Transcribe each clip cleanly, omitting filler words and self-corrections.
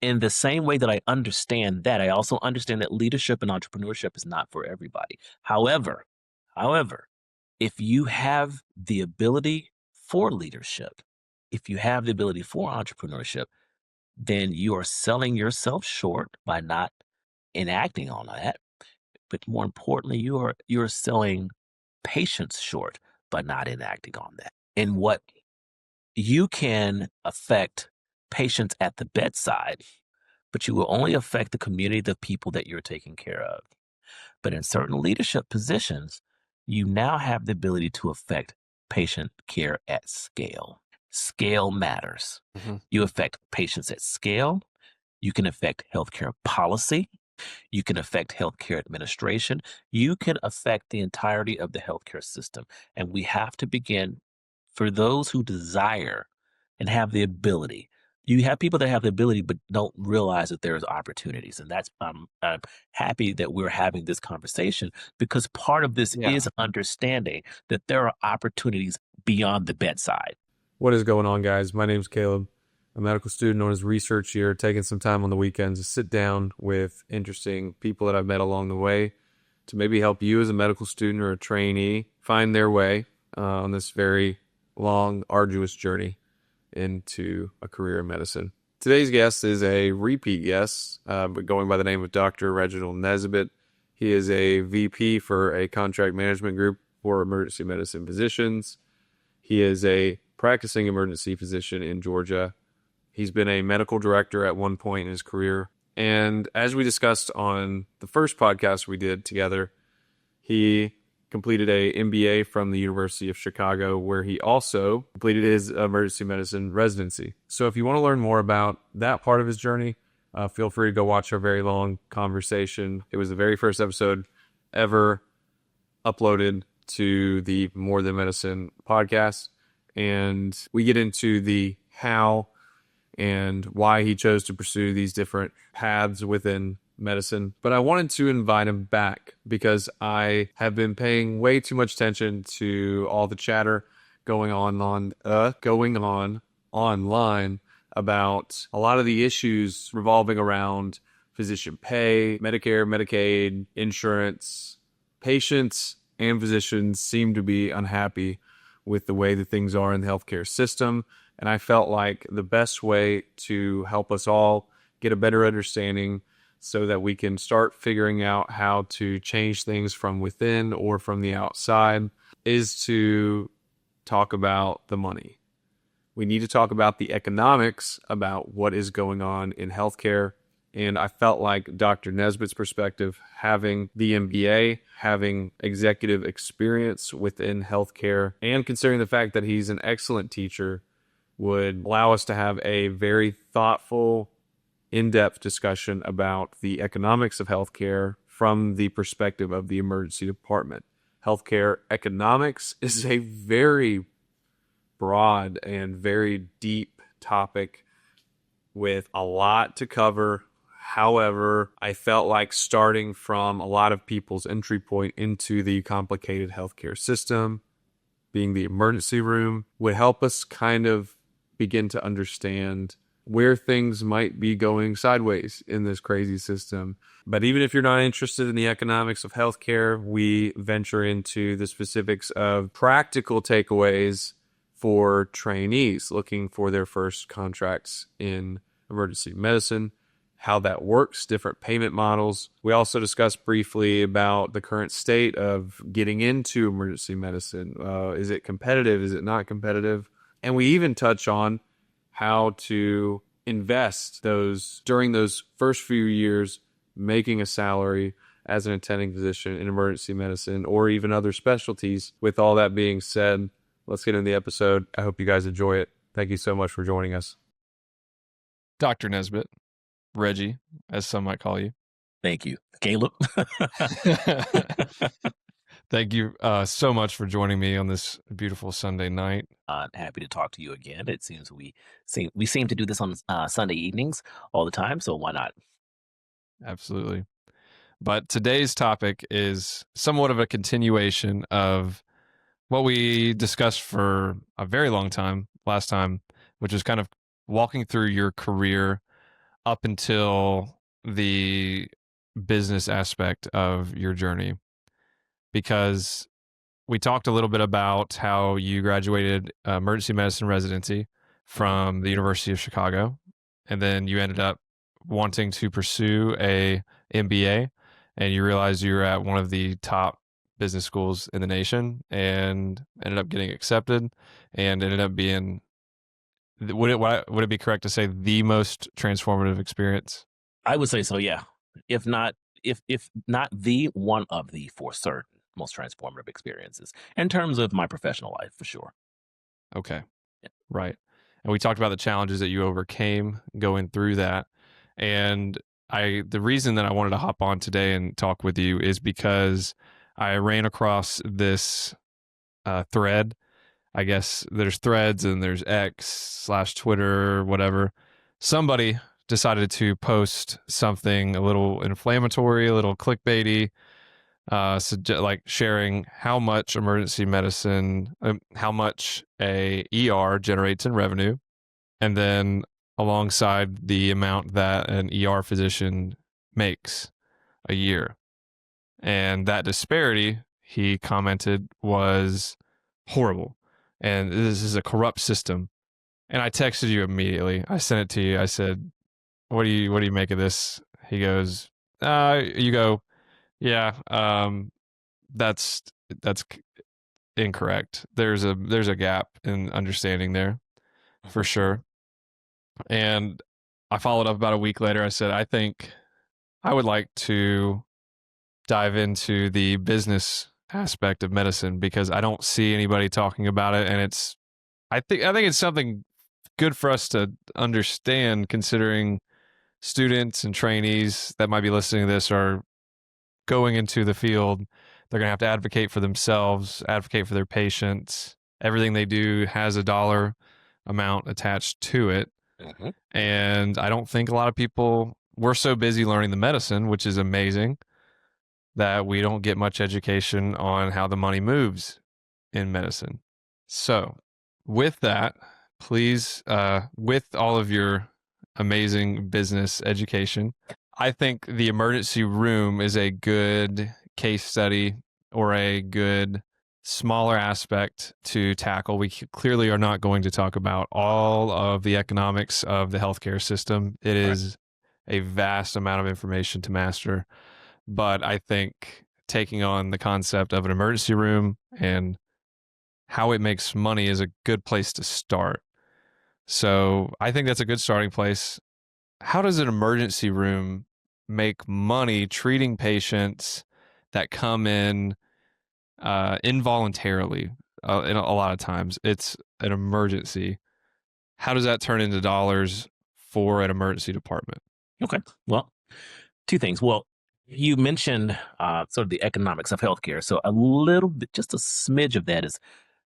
in the same way that I understand that, I also understand that leadership and entrepreneurship is not for everybody. However, if you have the ability for leadership, if you have the ability for entrepreneurship, then you are selling yourself short by not enacting on that. But more importantly, you're selling patience short by not enacting on that. And what you can affect patients at the bedside, but you will only affect the community of people that you're taking care of. But in certain leadership positions, you now have the ability to affect patient care at scale. Scale matters. Mhm. You affect patients at scale. You can affect healthcare policy. You can affect healthcare administration. You can affect the entirety of the healthcare system. And we have to begin, for those who desire and have the ability. You have people that have the ability but don't realize that there's opportunities. And that's I'm happy that we're having this conversation, because part of this Yeah. is understanding that there are opportunities beyond the bedside. What is going on, guys? My name's Caleb. I'm a medical student on his research year, taking some time on the weekends to sit down with interesting people that I've met along the way to maybe help you as a medical student or a trainee find their way on this very long, arduous journey into a career in medicine. Today's guest is a repeat guest, but going by the name of Dr. Reginald Nesbitt. He is a VP for a contract management group for emergency medicine physicians. He is a practicing emergency physician in Georgia. He's been a medical director at one point in his career. And as we discussed on the first podcast we did together, he completed a MBA from the University of Chicago, where he also completed his emergency medicine residency. So if you want to learn more about that part of his journey, feel free to go watch our very long conversation. It was the very first episode ever uploaded to the More Than Medicine podcast. And we get into the how and why he chose to pursue these different paths within medicine. But I wanted to invite him back because I have been paying way too much attention to all the chatter going on online about a lot of the issues revolving around physician pay, Medicare, Medicaid, insurance. Patients and physicians seem to be unhappy with the way that things are in the healthcare system. And I felt like the best way to help us all get a better understanding so that we can start figuring out how to change things from within or from the outside is to talk about the money. We need to talk about the economics about what is going on in healthcare. And I felt like Dr. Nesbitt's perspective, having the MBA, having executive experience within healthcare, and considering the fact that he's an excellent teacher, would allow us to have a very thoughtful, in-depth discussion about the economics of healthcare from the perspective of the emergency department. Healthcare economics is a very broad and very deep topic with a lot to cover. However, I felt like starting from a lot of people's entry point into the complicated healthcare system, being the emergency room, would help us kind of begin to understand where things might be going sideways in this crazy system. But even if you're not interested in the economics of healthcare, we venture into the specifics of practical takeaways for trainees looking for their first contracts in emergency medicine, how that works, different payment models. We also discussed briefly about the current state of getting into emergency medicine. Is it competitive? Is it not competitive? And we even touch on how to invest during those first few years, making a salary as an attending physician in emergency medicine or even other specialties. With all that being said, let's get into the episode. I hope you guys enjoy it. Thank you so much for joining us. Dr. Nesbitt, Reggie, as some might call you. Thank you, Caleb. Thank you so much for joining me on this beautiful Sunday night. Happy to talk to you again. It seems we seem to do this on Sunday evenings all the time, so why not? Absolutely. But today's topic is somewhat of a continuation of what we discussed for a very long time last time, which is kind of walking through your career up until the business aspect of your journey? Because we talked a little bit about how you graduated emergency medicine residency Mhm. from the University of Chicago, and then you ended up wanting to pursue a MBA, and you realized you were at one of the top business schools in the nation, and ended up getting accepted, and ended up being would it be correct to say the most transformative experience? I would say so, yeah. If not, if not the one of the for certain most transformative experiences in terms of my professional life, for sure. Okay. Yeah. Right. And we talked about the challenges that you overcame going through that. And the reason that I wanted to hop on today and talk with you is because I ran across this thread. I guess there's threads and there's X/Twitter, whatever. Somebody decided to post something a little inflammatory, a little clickbaity, like sharing how much emergency medicine, how much a ER generates in revenue, and then alongside the amount that an ER physician makes a year. And that disparity, he commented, was horrible. And this is a corrupt system. And I texted you immediately. I sent it to you. I said, what do you make of this? He goes, you go, yeah, that's that's incorrect. There's a gap in understanding there for Mhm. sure. And I followed up about a week later. I said, I think I would like to dive into the business aspect of medicine because I don't see anybody talking about it, and I think it's something good for us to understand, considering students and trainees that might be listening to this are going into the field. They're going to have to advocate for themselves, advocate for their patients. Everything they do has a dollar amount attached to it. Mhm. And I don't think a lot of people, we're so busy learning the medicine, which is amazing, that we don't get much education on how the money moves in medicine. So, with that, please, with all of your amazing business education, I think the emergency room is a good case study or a good smaller aspect to tackle. We clearly are not going to talk about all of the economics of the healthcare system. It Right. is a vast amount of information to master. But I think taking on the concept of an emergency room and how it makes money is a good place to start. So I think that's a good starting place. How does an emergency room make money treating patients that come in involuntarily? In a lot of times, it's an emergency. How does that turn into dollars for an emergency department? Okay. Well, two things. Well, you mentioned sort of the economics of healthcare. So a little bit, just a smidge of that is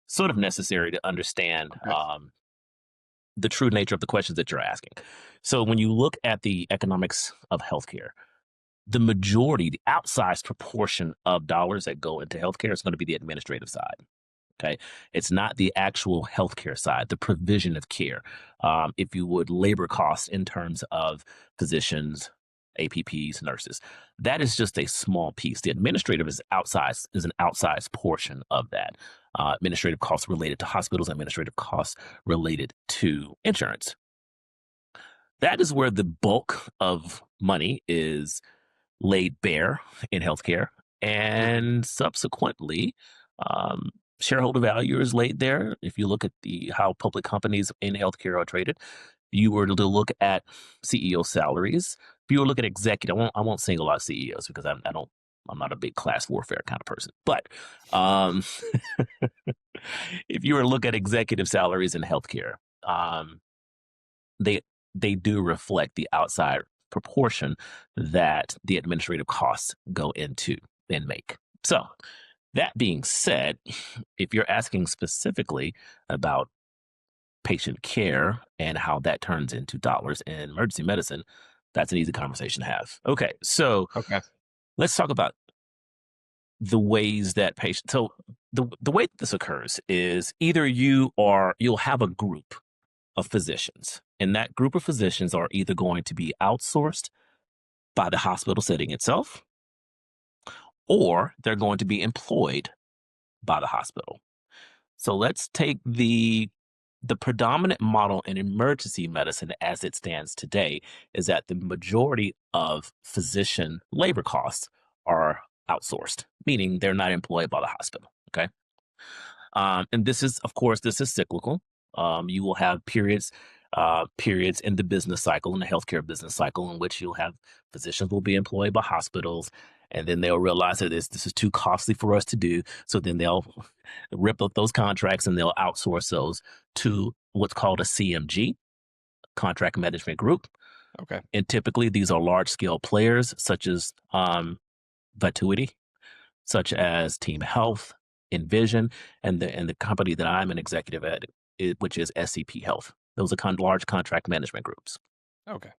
sort of necessary to understand Okay. the true nature of the questions that you're asking. So when you look at the economics of healthcare, the majority, the outsized proportion of dollars that go into healthcare is going to be the administrative side. Okay. It's not the actual healthcare side, the provision of care. If you would, labor costs in terms of physicians, APPs, nurses. That is just a small piece. The administrative is outsized, is an outsized portion of that. Administrative costs related to hospitals, administrative costs related to insurance. That is where the bulk of money is laid bare in healthcare, and subsequently, um, shareholder value is laid there. If you look at the how public companies in healthcare are traded, you were to look at CEO salaries. If you were to look at executive, I won't single out CEOs because I don't. I'm not a big class warfare kind of person. But um, if you were to look at executive salaries in healthcare, um, they they do reflect the outside proportion that the administrative costs go into and make. So, that being said, if you're asking specifically about patient care and how that turns into dollars in emergency medicine, that's an easy conversation to have. Okay, so Okay. let's talk about the ways that patients. So the way that this occurs is either you'll have a group. of physicians. And that group of physicians are either going to be outsourced by the hospital setting itself, or they're going to be employed by the hospital. So let's take the predominant model in emergency medicine as it stands today is that the majority of physician labor costs are outsourced, meaning they're not employed by the hospital. Okay. And this is, of course, this is cyclical. You will have periods in the business cycle, in the healthcare business cycle, in which you'll have physicians will be employed by hospitals, and then they'll realize that this is too costly for us to do. So then they'll rip up those contracts and they'll outsource those to what's called a CMG, contract management group. Okay. And typically these are large scale players such as Vituity, such as Team Health, Envision, and the company that I'm an executive at, which is SCP Health. Those are large contract management groups. Okay.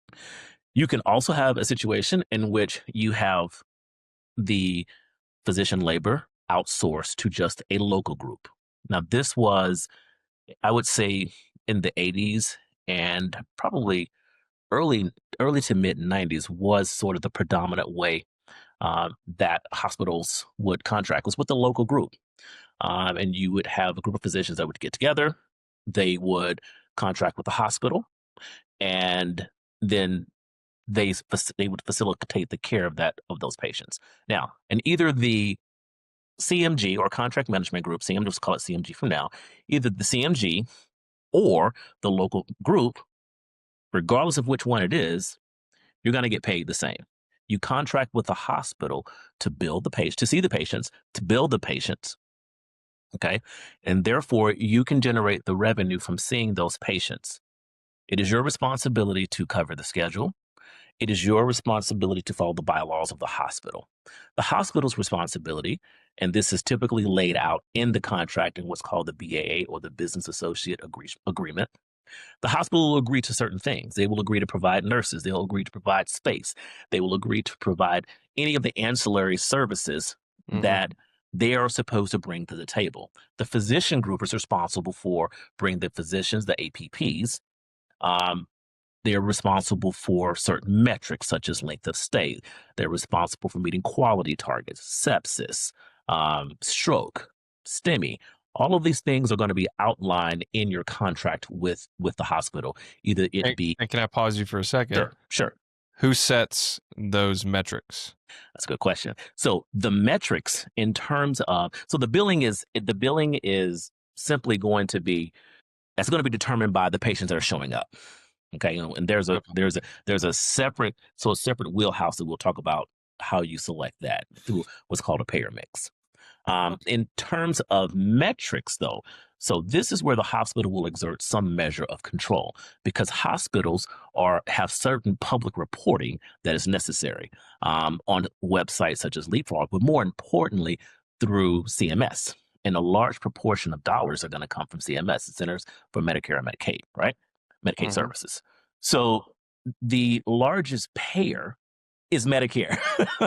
You can also have a situation in which you have the physician labor outsourced to just a local group. Now, this was, I would say, in the 80s and probably early to mid 90s was sort of the predominant way that hospitals would contract was with a local group. And you would have a group of physicians that would get together. They would contract with the hospital, and then they would facilitate the care of those patients. Now, in either the CMG or contract management group, CMG, just call it CMG from now, either the CMG or the local group, regardless of which one it is, you're going to get paid the same. You contract with the hospital to build the patient, to see the patients, to build the patients. Okay. And therefore, you can generate the revenue from seeing those patients. It is your responsibility to cover the schedule. It is your responsibility to follow the bylaws of the hospital. The hospital's responsibility, and this is typically laid out in the contract in what's called the BAA or the Business Associate Agreement. The hospital will agree to certain things. They will agree to provide nurses. They'll agree to provide space. They will agree to provide any of the ancillary services that they are supposed to bring to the table. The physician group is responsible for bringing the physicians, the APPs. They're responsible for certain metrics such as length of stay. They're responsible for meeting quality targets, sepsis, stroke, STEMI. All of these things are going to be outlined in your contract with the hospital. Either it be. And can I pause you for a second? Sure. Who sets those metrics? That's a good question. So the metrics in terms of, so the billing is simply going to be, that's going to be determined by the patients that are showing up. Okay. And there's a separate wheelhouse that we'll talk about how you select that through what's called a payer mix. In terms of metrics, though, so this is where the hospital will exert some measure of control because hospitals have certain public reporting that is necessary on websites such as Leapfrog, but more importantly, through CMS. And a large proportion of dollars are going to come from CMS, the Centers for Medicare and Medicaid, right? Medicaid services. So the largest payer is Medicare.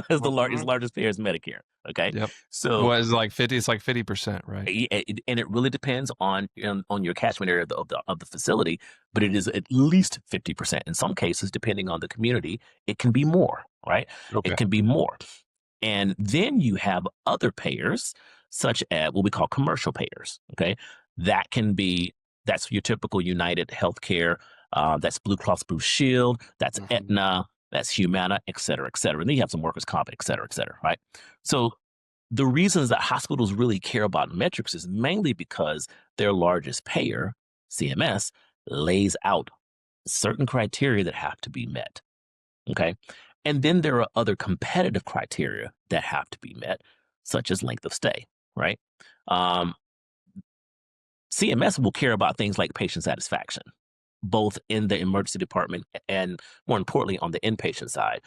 The largest payer is Medicare. Okay. Yep. So what is like 50? It's like 50%, right? And it really depends on your catchment area of the facility, but it is at least 50%. In some cases, depending on the community, it can be more, right? Okay. It can be more. And then you have other payers, such as what we call commercial payers. Okay. That's your typical United Healthcare, that's Blue Cross Blue Shield, that's Aetna, that's Humana, et cetera, et cetera. And then you have some workers' comp, et cetera, right? So the reasons that hospitals really care about metrics is mainly because their largest payer, CMS, lays out certain criteria that have to be met. Okay. And then there are other competitive criteria that have to be met, such as length of stay, right? CMS will care about things like patient satisfaction, both in the emergency department and, more importantly, on the inpatient side.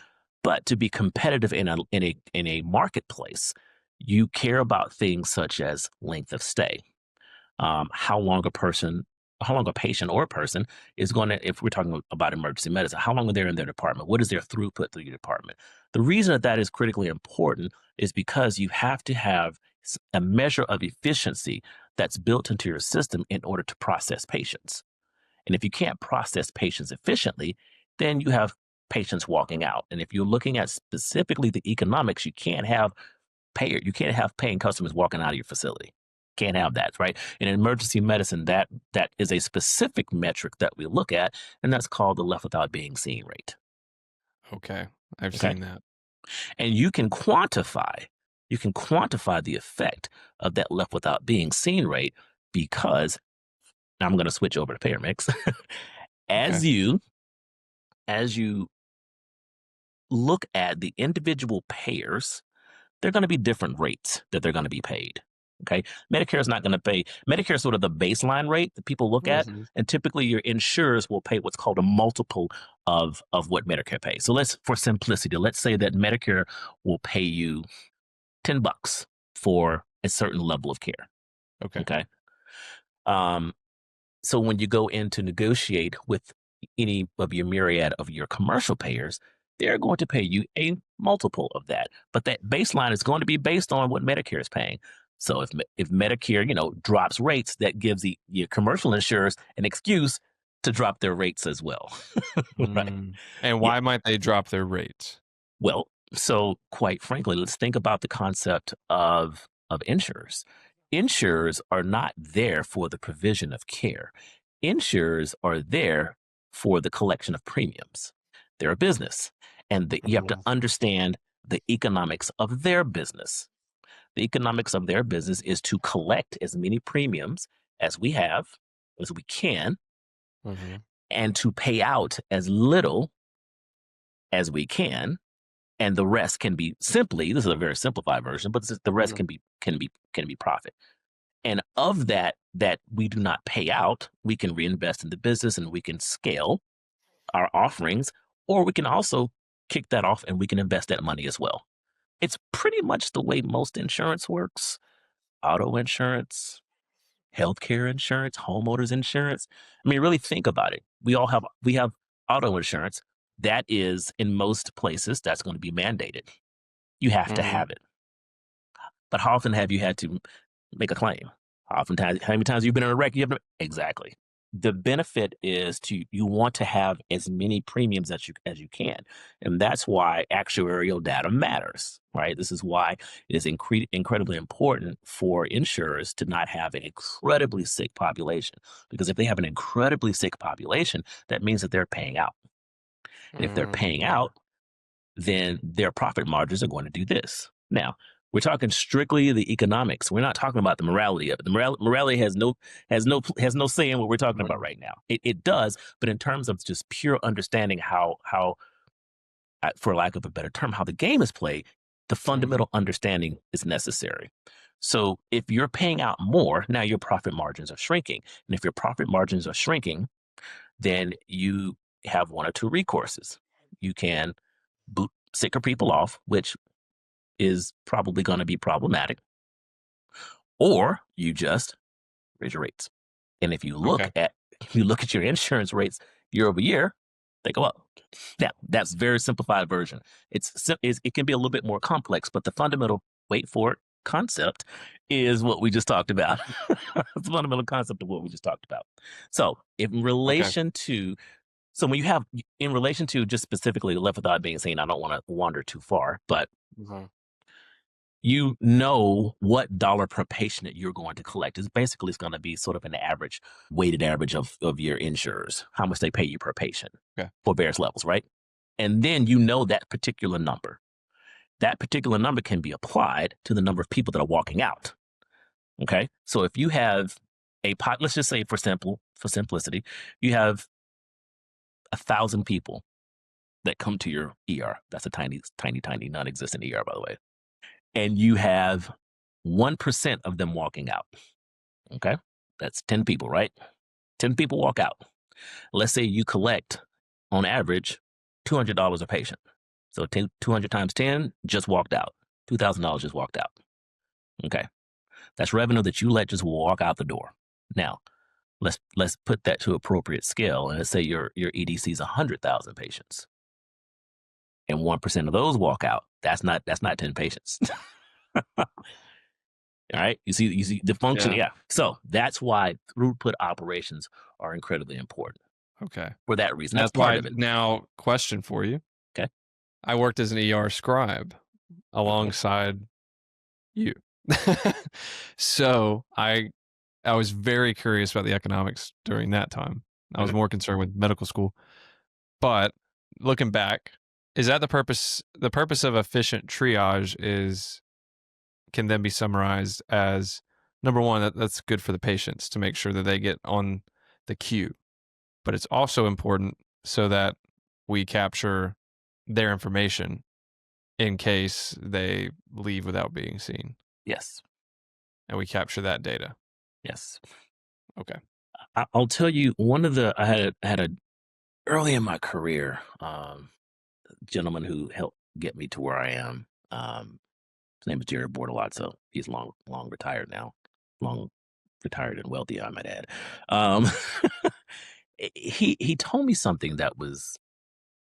But to be competitive in a marketplace, you care about things such as length of stay, how long a patient or a person is going to, if we're talking about emergency medicine, how long are they in their department? What is their throughput through your department? The reason that is critically important is because you have to have a measure of efficiency that's built into your system in order to process patients. And if you can't process patients efficiently, then you have patients walking out. And if you're looking at specifically the economics, you can't have paying customers walking out of your facility. Can't have that, right? In emergency medicine, that is a specific metric that we look at, and that's called the left without being seen rate. Okay. I've Okay. seen that. And you can quantify the effect of that left without being seen rate, because now I'm going to switch over to payer mix. as you look at the individual payers, they're going to be different rates that they're going to be paid. Okay. Medicare is not going to pay. Medicare is sort of the baseline rate that people look at. And typically your insurers will pay what's called a multiple of what Medicare pays. So for simplicity, let's say that Medicare will pay you $10 for a certain level of care. Okay. Okay. So when you go in to negotiate with any of your myriad of your commercial payers, they're going to pay you a multiple of that. But that baseline is going to be based on what Medicare is paying. So if Medicare, drops rates, that gives your commercial insurers an excuse to drop their rates as well. Right? And why might they drop their rates? Well, so quite frankly, let's think about the concept of insurers. Insurers are not there for the provision of care. Insurers are there for the collection of premiums. They're a business, and you have to understand the economics of their business. The economics of their business is to collect as many premiums as we can, and to pay out as little as we can, and the rest can be simply, this is a very simplified version, but the rest can be profit. And of that we do not pay out, we can reinvest in the business and we can scale our offerings, or we can also kick that off and we can invest that money as well. It's pretty much the way most insurance works. Auto insurance, healthcare insurance, homeowners insurance. I mean, really think about it. We have auto insurance. That is, in most places, that's going to be mandated. You have to have it. But how often have you had to make a claim? How many times have you been in a wreck? Exactly. The benefit is you want to have as many premiums as you can. And that's why actuarial data matters, right? This is why it is incredibly important for insurers to not have an incredibly sick population. Because if they have an incredibly sick population, that means that they're paying out. And if they're paying out, then their profit margins are going to do this. Now, we're talking strictly the economics. We're not talking about the morality of it. The morality has no say in what we're talking about right now. It does, but in terms of just pure understanding how, for lack of a better term, how the game is played, the fundamental understanding is necessary. So if you're paying out more, now your profit margins are shrinking. And if your profit margins are shrinking, then you have one or two recourses. You can boot sicker people off, which is probably going to be problematic, or you just raise your rates. And if you look at your insurance rates year over year, they go up. Now, that's very simplified version. It can be a little bit more complex, but the fundamental, wait for it, concept is what we just talked about. The fundamental concept of what we just talked about. So in relation to just specifically left without being seen, I don't want to wander too far, but you know what dollar per patient you're going to collect. It's going to be sort of an weighted average of your insurers, how much they pay you per patient for various levels, right? And then you know that particular number. That particular number can be applied to the number of people that are walking out. Okay, so if you have let's just say for simplicity, you have 1,000 people that come to your ER. That's a tiny, non-existent ER, by the way. And you have 1% of them walking out. Okay, that's 10 people, right? 10 people walk out. Let's say you collect, on average, $200 a patient. So 200 times 10 just walked out. $2,000 just walked out. Okay, that's revenue that you let just walk out the door. Now, let's put that to appropriate scale, and let's say your EDC is 100,000 patients, and 1% of those walk out. That's not 10 patients. All right. You see the function. Yeah. Yeah. So that's why throughput operations are incredibly important Okay. for that reason. That's That's part why of it. now, question for you. Okay. I worked as an ER scribe alongside you. So I was very curious about the economics during that time. I was Mhm. more concerned with medical school. But looking back, is that the purpose? The purpose of efficient triage can then be summarized as number one, that's good for the patients to make sure that they get on the queue. But it's also important so that we capture their information in case they leave without being seen, Yes. and we capture that data. Yes. Okay. I'll tell you one of the I had a early in my career gentleman who helped get me to where I am. His name is Jerry Bortolazzo. He's long retired now, long retired and wealthy, I might add. Um, he told me something that was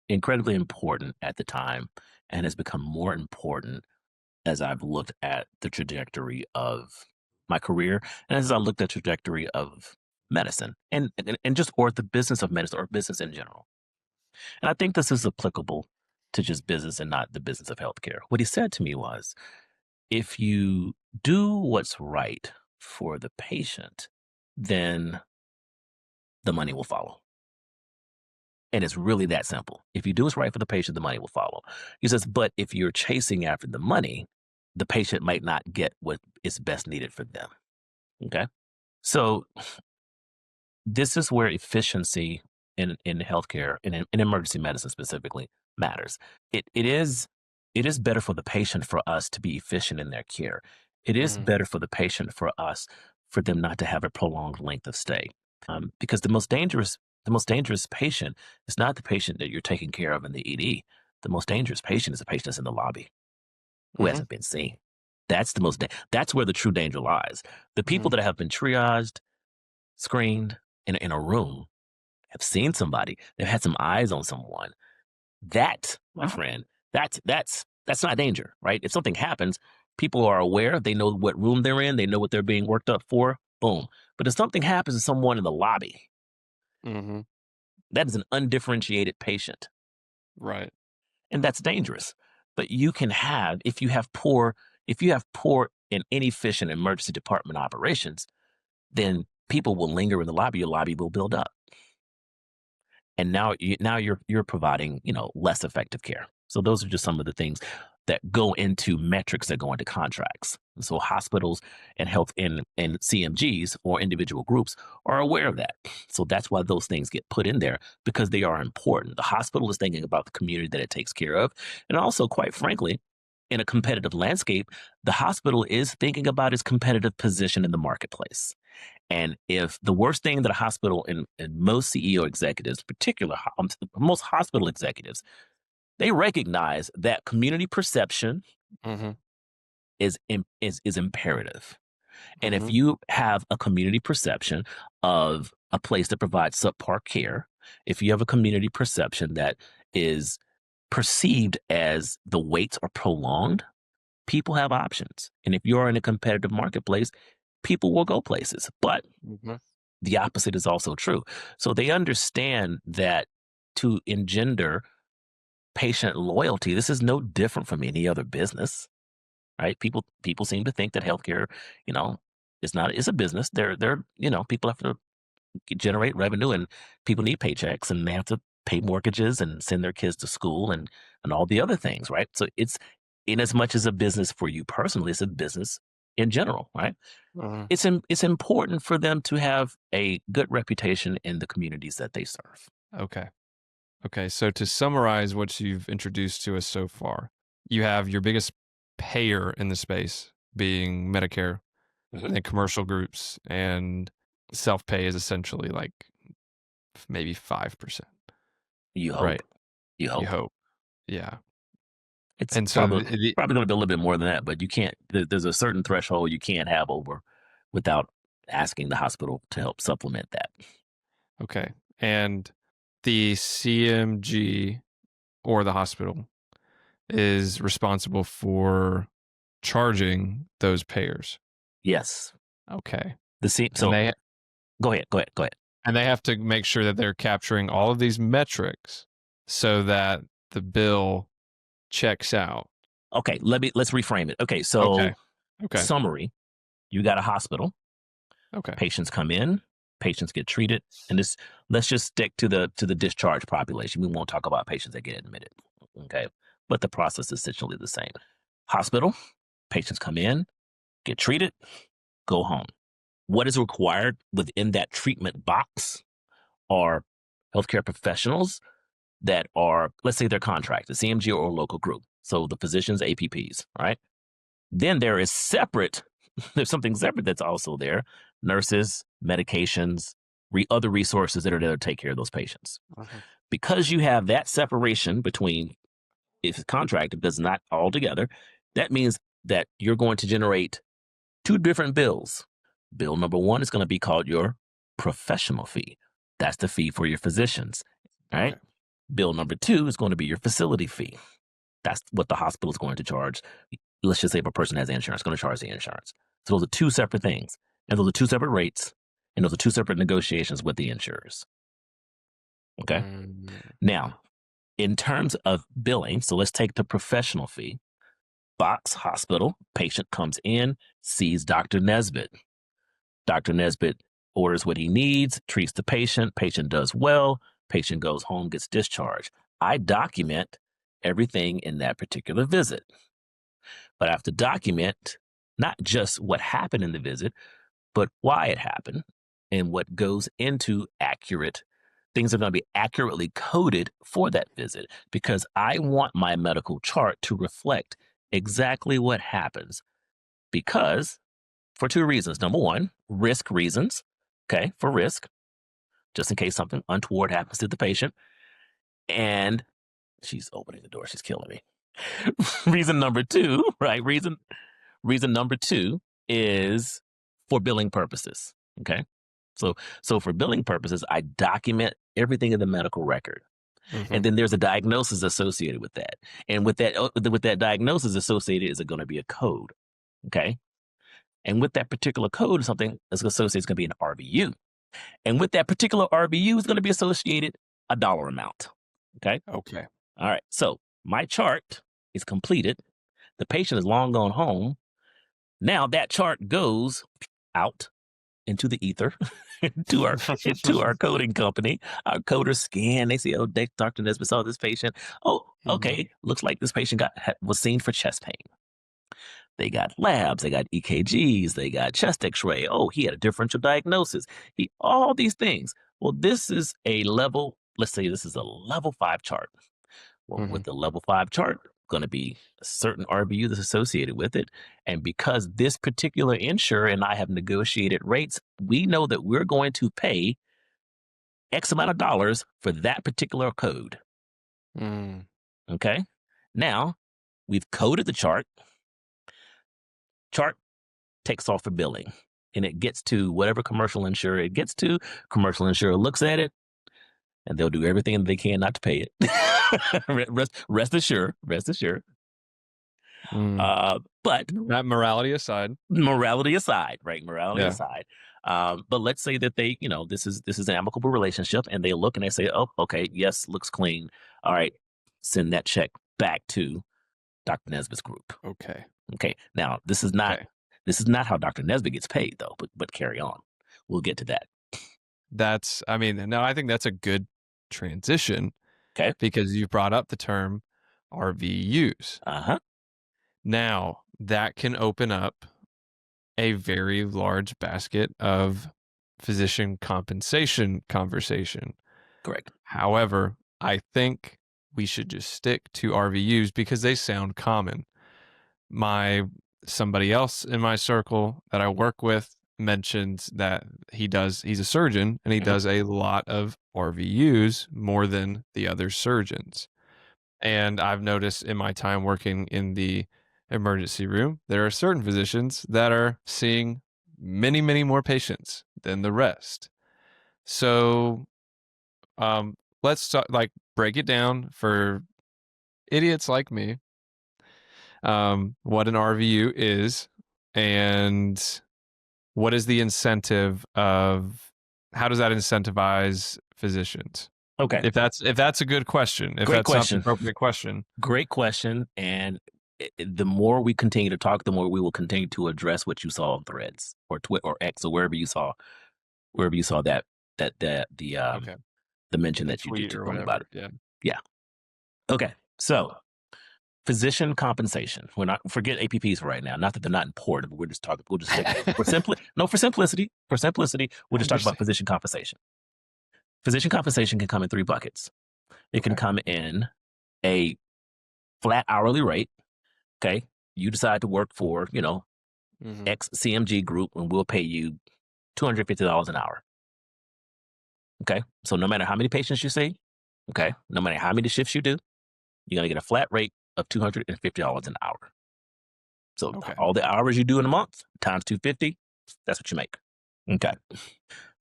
incredibly important at the time and has become more important as I've looked at the trajectory of my career and as I looked at trajectory of medicine and just or the business of medicine or business in general. And I think this is applicable to just business and not the business of healthcare. What he said to me was, if you do what's right for the patient, then the money will follow. And it's really that simple. If you do what's right for the patient, the money will follow. He says, but if you're chasing after the money, the patient might not get what is best needed for them. Okay. So this is where efficiency in healthcare and in emergency medicine specifically matters. It is better for the patient for us to be efficient in their care. It is Mhm. better for the patient for us for them not to have a prolonged length of stay, because the most dangerous patient is not the patient that you're taking care of in the ED. The most dangerous patient is the patient that's in the lobby who Mhm. hasn't been seen. That's where the true danger lies. The people Mhm. that have been triaged, screened in a room, have seen somebody, they've had some eyes on someone. That, my friend, that's not danger, right? If something happens, people are aware, they know what room they're in, they know what they're being worked up for, boom. But if something happens to someone in the lobby, Mhm. that is an undifferentiated patient, Right. and that's dangerous. But you can have, if you have poor and inefficient emergency department operations, then people will linger in the lobby, your lobby will build up. And now you're providing less effective care. So those are just some of the things that go into metrics that go into contracts. So hospitals and health and CMGs or individual groups are aware of that. So that's why those things get put in there, because they are important. The hospital is thinking about the community that it takes care of, and also, quite frankly, in a competitive landscape, the hospital is thinking about its competitive position in the marketplace. And if the worst thing that a hospital and most CEO executives, most hospital executives, they recognize that community perception Mhm. is imperative. And if Mhm. you have a community perception of a place that provides subpar care, if you have a community perception that is perceived as the waits are prolonged, people have options. And if you're in a competitive marketplace, people will go places. But Mhm. the opposite is also true. So they understand that to engender patient loyalty, this is no different from any other business, right? People seem to think that healthcare, you know, is a business. People have to generate revenue, and people need paychecks, and they have to pay mortgages and send their kids to school and all the other things, right? So it's in as much as a business for you personally, it's a business in general, right? Mhm. It's important for them to have a good reputation in the communities that they serve. Okay. Okay. So to summarize what you've introduced to us so far, you have your biggest payer in the space being Medicare, Mhm. and then commercial groups, and self pay is essentially like maybe 5%, You hope. right? You You hope. hope. Yeah. It's And so probably going to be a little bit more than that, but you can't. There's a certain threshold you can't have over without asking the hospital to help supplement that. okay. And the CMG or the hospital is responsible for charging those payers. Yes. Okay. So And go ahead. they have to make sure that they're capturing all of these metrics so that the bill checks out. Okay, let's reframe it. Okay, so Okay. summary, you got a hospital, Okay. patients come in, patients get treated, and let's just stick to the discharge population. We won't talk about patients that get admitted. Okay. But the process is essentially the same. Hospital, patients come in, get treated, go home. What is required within that treatment box are healthcare professionals that are, let's say they're contracted, CMG or local group. So the physicians, APPs, right? Then there is separate, there's something separate that's also there, nurses, medications, other resources that are there to take care of those patients. Because you have that separation between, if it's contracted, but it's not all together, that means that you're going to generate two different bills. Bill number one is going to be called your professional fee. That's the fee for your physicians, right? Okay. Bill number two is going to be your facility fee. That's what the hospital is going to charge. Let's just say if a person has insurance, going to charge the insurance. So those are two separate things. And those are two separate rates. And those are two separate negotiations with the insurers. Okay. Now, in terms of billing, so let's take the professional fee. Box Hospital, patient comes in, sees Dr. Nesbitt. Dr. Nesbitt orders what he needs, treats the patient does well, patient goes home, gets discharged. I document everything in that particular visit. But I have to document not just what happened in the visit, but why it happened and what goes into accurate things are going to be accurately coded for that visit because I want my medical chart to reflect exactly what happens because for two reasons. Number one, risk reasons. Okay, for risk, just in case something untoward happens to the patient. And she's opening the door. She's killing me. Reason number two, right? Reason number two is for billing purposes. Okay. So for billing purposes, I document everything in the medical record. And then there's a diagnosis associated with that. And with that diagnosis associated is going to be a code. Okay. And with that particular code, something that's associated is going to be an RVU. And with that particular RVU is going to be associated a dollar amount. Okay. Okay. All right. So my chart is completed. The patient is long gone home. Now that chart goes out into the ether to our coding company. Our coders scan. They say, "Oh, Dr. Nesbitt saw this patient. Oh, okay. Looks like this patient was seen for chest pain. They got labs. They got EKGs. They got chest X-ray. Oh, he had a differential diagnosis. All these things. Well, this is a level. Let's say this is a level 5 chart. Well, with the level 5 chart, going to be a certain RVU that's associated with it. And because this particular insurer and I have negotiated rates, we know that we're going to pay X amount of dollars for that particular code. Okay. Now we've coded the chart. Chart takes off for billing and it gets to whatever commercial insurer it gets to. Commercial insurer looks at it and they'll do everything they can not to pay it. Rest assured. But that morality aside, right? Morality aside. But let's say that they, this is an amicable relationship and they look and they say, oh, okay, yes, looks clean. All right, send that check back to Dr. Nesbitt's group. Okay. Now this is not how Dr. Nesbitt gets paid though, but carry on. We'll get to that. I think that's a good transition. Okay. Because you brought up the term RVUs. Now, that can open up a very large basket of physician compensation conversation. Correct. However, I think we should just stick to RVUs because they sound common. Somebody else in my circle that I work with mentioned that he's a surgeon and he does a lot of RVUs more than the other surgeons. And I've noticed in my time working in the emergency room, there are certain physicians that are seeing many, many more patients than the rest. So let's break it down for idiots like me, what an RVU is and what is the incentive of, how does that incentivize physicians? Okay. If that's a good question, if Great that's not the question. appropriate question. Great question. And the more we continue to talk, the more we will continue to address what you saw on Threads or or X or wherever you saw that Okay. the mention The that you tweet did or wrong whatever. about it. Yeah. Yeah. Okay. So physician compensation. We're not forget APPs for right now. Not that they're not important, but we're just talking. We'll just stick for simplicity. For simplicity, we'll just talk about physician compensation. Physician compensation can come in three buckets. It can come in a flat hourly rate. Okay, you decide to work for X CMG group, and we'll pay you $250 an hour. Okay, so no matter how many patients you see, okay, no matter how many shifts you do, you're gonna get a flat rate of $250 an hour. So all the hours you do in a month times 250, that's what you make. Okay.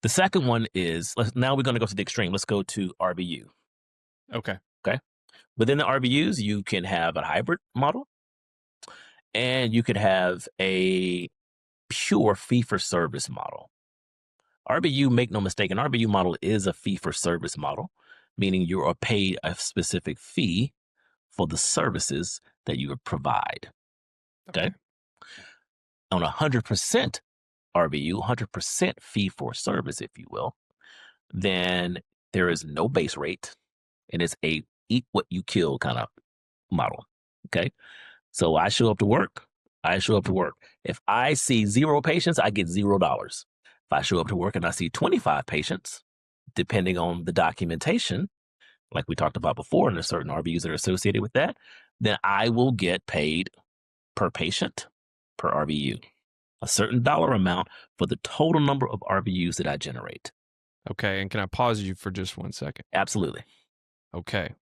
The second one is now we're going to go to the extreme. Let's go to RVU. Okay. Okay. Within the RVUs, you can have a hybrid model, and you could have a pure fee for service model. RVU, make no mistake, an RVU model is a fee for service model, meaning you are paid a specific fee for the services that you provide. Okay. On 100% RVU, 100% fee for service, if you will, then there is no base rate, and it's a eat what you kill kind of model. Okay. So I show up to work. If I see 0 patients, I get $0. If I show up to work and I see 25 patients, depending on the documentation, like we talked about before, and there's certain RVUs that are associated with that, then I will get paid per patient, per RVU, a certain dollar amount for the total number of RVUs that I generate. Okay. And can I pause you for just 1 second? Absolutely. Okay.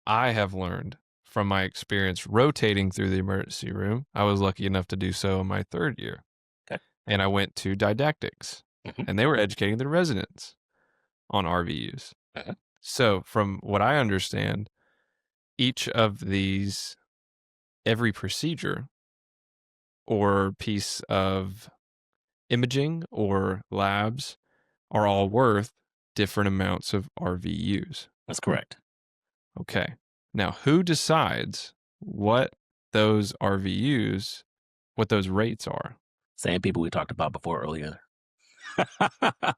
I have learned from my experience rotating through the emergency room. I was lucky enough to do so in my 3rd year. Okay. And I went to didactics, and they were educating the residents on RVUs. So from what I understand, each of these, every procedure or piece of imaging or labs are all worth different amounts of RVUs. That's correct. Okay. Now, who decides what those RVUs, what those rates are? Same people we talked about before earlier.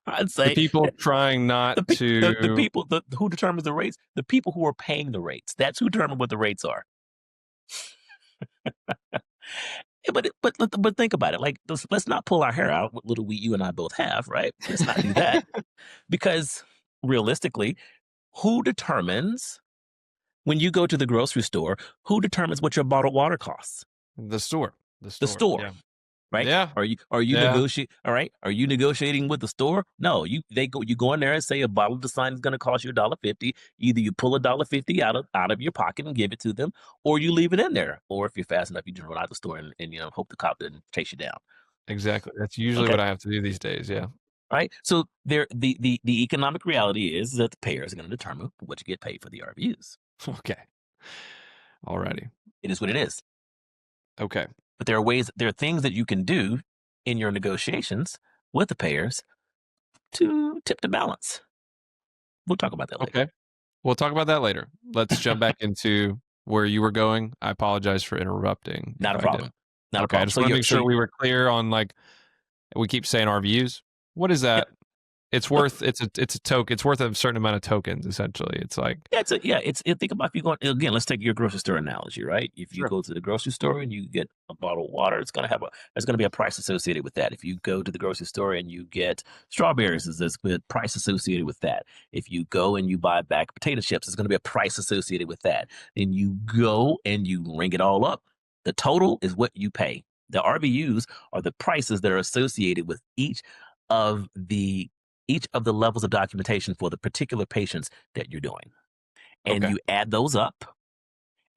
I'd The say people trying not to. the people who determines the rates, the people who are paying the rates. That's who determine what the rates are. But think about it. Like, let's not pull our hair out. What little we you and I both have, right? Let's not do that. Because realistically, who determines when you go to the grocery store? Who determines what your bottled water costs? The store. The store. Yeah. Right? Yeah. Are you Yeah. negotiating? All right. Are you negotiating with the store? No. You go in there and say a bottle of Dasani is going to cost you $1.50. Either you pull $1.50 out of your pocket and give it to them, or you leave it in there. Or if you're fast enough, you just run out of the store and hope the cop doesn't chase you down. Exactly. That's usually what I have to do these days. Yeah. Right. So the economic reality is that the payers are going to determine what you get paid for the RVUs. Okay. Alrighty. It is what it is. Okay. But there are things that you can do in your negotiations with the payers to tip the balance. We'll talk about that later. Okay. We'll talk about that later. Let's jump back into where you were going. I apologize for interrupting. Not a problem. Not a Okay. I problem. just want to make sure we were clear on, like, we keep saying RVUs. What is that? It's worth it's a token. It's worth a certain amount of tokens, essentially. It's like think about if you go again. Let's take your grocery store analogy, right? If you go to the grocery store and you get a bottle of water, there's going to be a price associated with that. If you go to the grocery store and you get strawberries, there's a price associated with that. If you go and you buy back potato chips, there's going to be a price associated with that. And you go and you ring it all up. The total is what you pay. The RVUs are the prices that are associated with each of the levels of documentation for the particular patients that you're doing. And you add those up,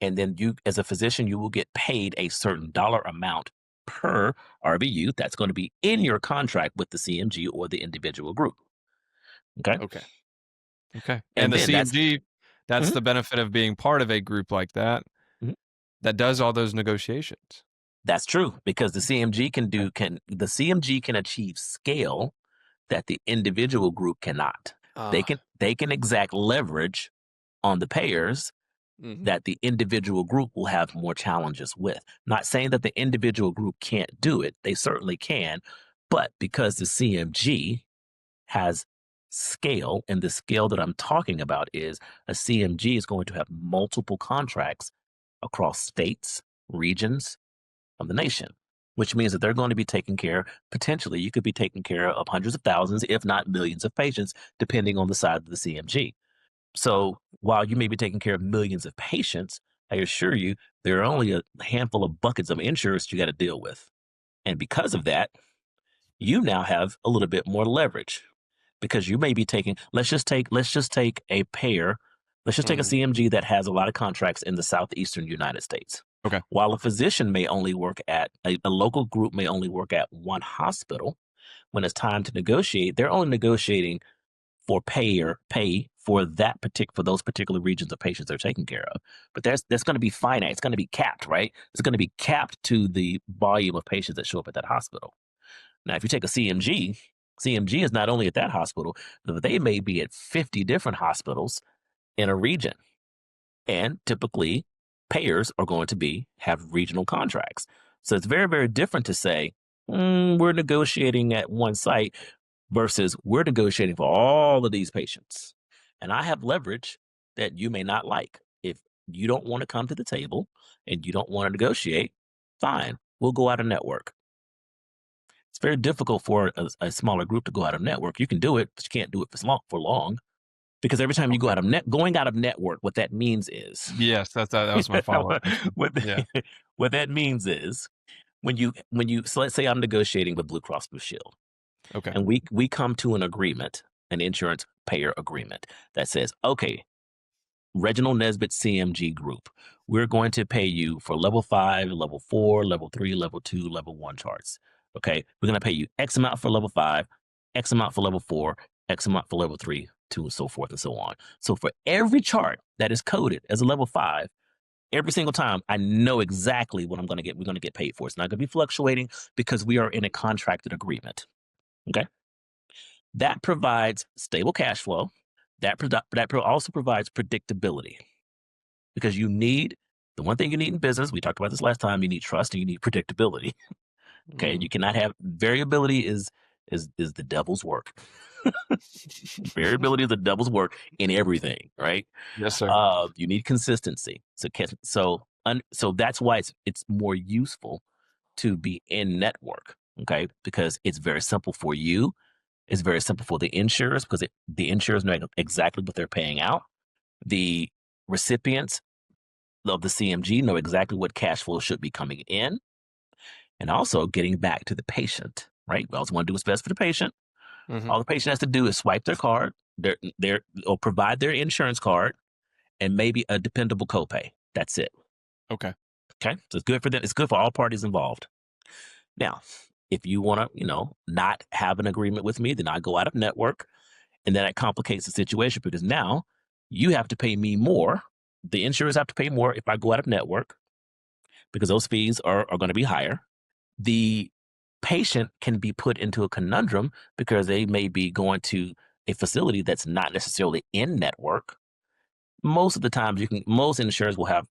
and then you, as a physician, you will get paid a certain dollar amount per RVU. That's going to be in your contract with the CMG or the individual group. Okay. And the CMG, that's the benefit of being part of a group like that, that does all those negotiations. That's true, because the CMG can achieve scale that the individual group cannot. They can exact leverage on the payers that the individual group will have more challenges with. Not saying that the individual group can't do it. They certainly can. But because the CMG has scale, and the scale that I'm talking about is a CMG is going to have multiple contracts across states, regions of the nation, which means that they're going to be taking care, potentially, you could be taking care of hundreds of thousands, if not millions of patients, depending on the size of the CMG. So while you may be taking care of millions of patients, I assure you, there are only a handful of buckets of insurance you got to deal with. And because of that, you now have a little bit more leverage because you may be taking, let's just take a payer, let's just take a CMG that has a lot of contracts in the southeastern United States. Okay. While a physician may only work at, a local group may only work at one hospital, when it's time to negotiate, they're only negotiating for pay for those particular regions of patients they're taking care of. But that's going to be finite. It's going to be capped, right? It's going to be capped to the volume of patients that show up at that hospital. Now, if you take a CMG, CMG is not only at that hospital, but they may be at 50 different hospitals in a region. And typically, payers are going to have regional contracts. So it's very, very different to say, we're negotiating at one site versus we're negotiating for all of these patients. And I have leverage that you may not like. If you don't want to come to the table and you don't want to negotiate, fine, we'll go out of network. It's very difficult for a smaller group to go out of network. You can do it, but you can't do it for long. Because every time you go out of going out of network, what that means is Yes, that was my follow-up. What that means is when you so let's say I'm negotiating with Blue Cross Blue Shield. Okay. And we come to an agreement, an insurance payer agreement that says, okay, Reginald Nesbitt CMG Group, we're going to pay you for level 5, level 4, level 3, level 2, level 1 charts. Okay, we're going to pay you X amount for level 5, X amount for level 4, X amount for level 3, 2, and so forth and so on. So for every chart that is coded as a level 5, every single time, I know exactly what we're going to get paid for. It's not going to be fluctuating because we are in a contracted agreement. Okay. That provides stable cash flow. That also provides predictability because the one thing you need in business, we talked about this last time, you need trust and you need predictability. Okay. You cannot have variability is the devil's work. Variability is the devil's work in everything, right? Yes, sir. You need consistency. So that's why it's more useful to be in network. Okay. Because it's very simple for you. It's very simple for the insurers because the insurers know exactly what they're paying out. The recipients of the CMG know exactly what cash flow should be coming in. And also getting back to the patient, right? We always want to do what's best for the patient. All the patient has to do is swipe their card, or provide their insurance card, and maybe a dependable copay. That's it. Okay. Okay. So it's good for them. It's good for all parties involved. Now, if you want to, not have an agreement with me, then I go out of network, and then it complicates the situation because now you have to pay me more. The insurers have to pay more if I go out of network because those fees are going to be higher. The patient can be put into a conundrum because they may be going to a facility that's not necessarily in network. Most of the times, most insurers will have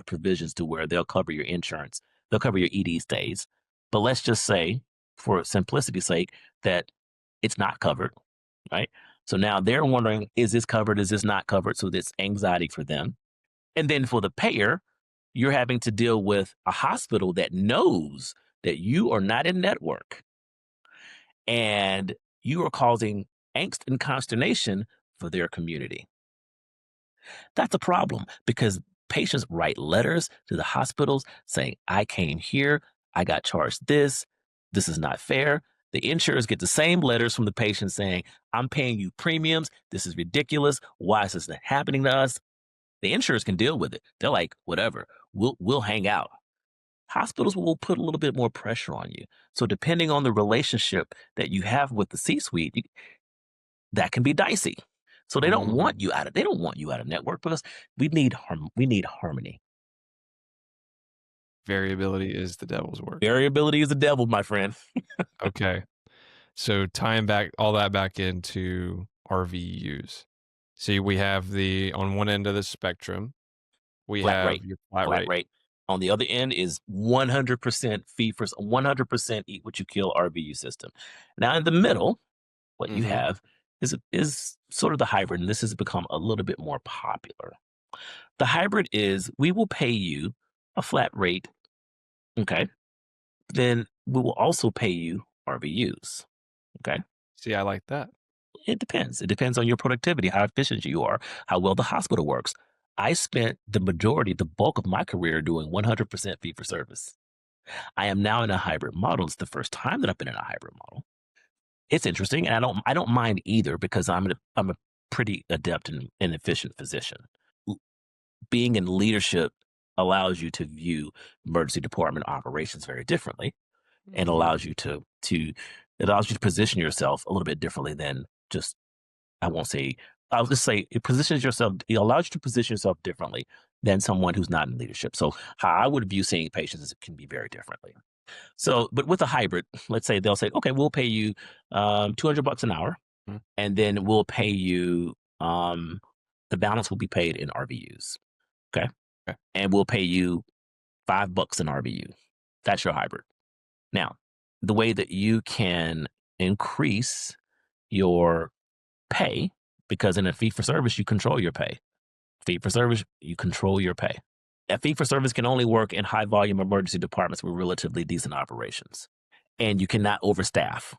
provisions to where they'll cover your insurance, they'll cover your ED stays. But let's just say, for simplicity's sake, that it's not covered, right? So now they're wondering, is this covered? Is this not covered? So that's anxiety for them. And then for the payer, you're having to deal with a hospital that knows that you are not in network and you are causing angst and consternation for their community. That's a problem because patients write letters to the hospitals saying, I came here, I got charged this is not fair. The insurers get the same letters from the patients saying, I'm paying you premiums, this is ridiculous, why is this not happening to us? The insurers can deal with it. They're like, whatever, we'll hang out. Hospitals will put a little bit more pressure on you. So depending on the relationship that you have with the C-suite, that can be dicey. So they don't want you out of network because we need harmony. Variability is the devil's work. Variability is the devil, my friend. Okay. So tying back all that back into RVUs. See, we have on one end of the spectrum, we Flat have rate. your flat Flat rate. rate. On the other end is 100% fee for 100% eat what you kill RVU system. Now in the middle, what you have is sort of the hybrid, and this has become a little bit more popular. The hybrid is we will pay you a flat rate, okay? Then we will also pay you RVUs, okay? See, I like that. It depends. It depends on your productivity, how efficient you are, how well the hospital works. I spent the bulk of my career doing 100% fee for service. I am now in a hybrid model. It's the first time that I've been in a hybrid model. It's interesting, and I don't mind either because I'm a pretty adept and efficient physician. Being in leadership allows you to view emergency department operations very differently, and allows you to position yourself a little bit differently than just I'll just say it allows you to position yourself differently than someone who's not in leadership. So how I would view seeing patients is it can be very differently. So, but with a hybrid, let's say they'll say, okay, we'll pay you $200 an hour, and then we'll pay you the balance will be paid in RVUs. Okay. And we'll pay you $5 in RVU. That's your hybrid. Now, the way that you can increase your pay, because in a fee for service, you control your pay. Fee for service, you control your pay. A fee for service can only work in high volume emergency departments with relatively decent operations. And you cannot overstaff.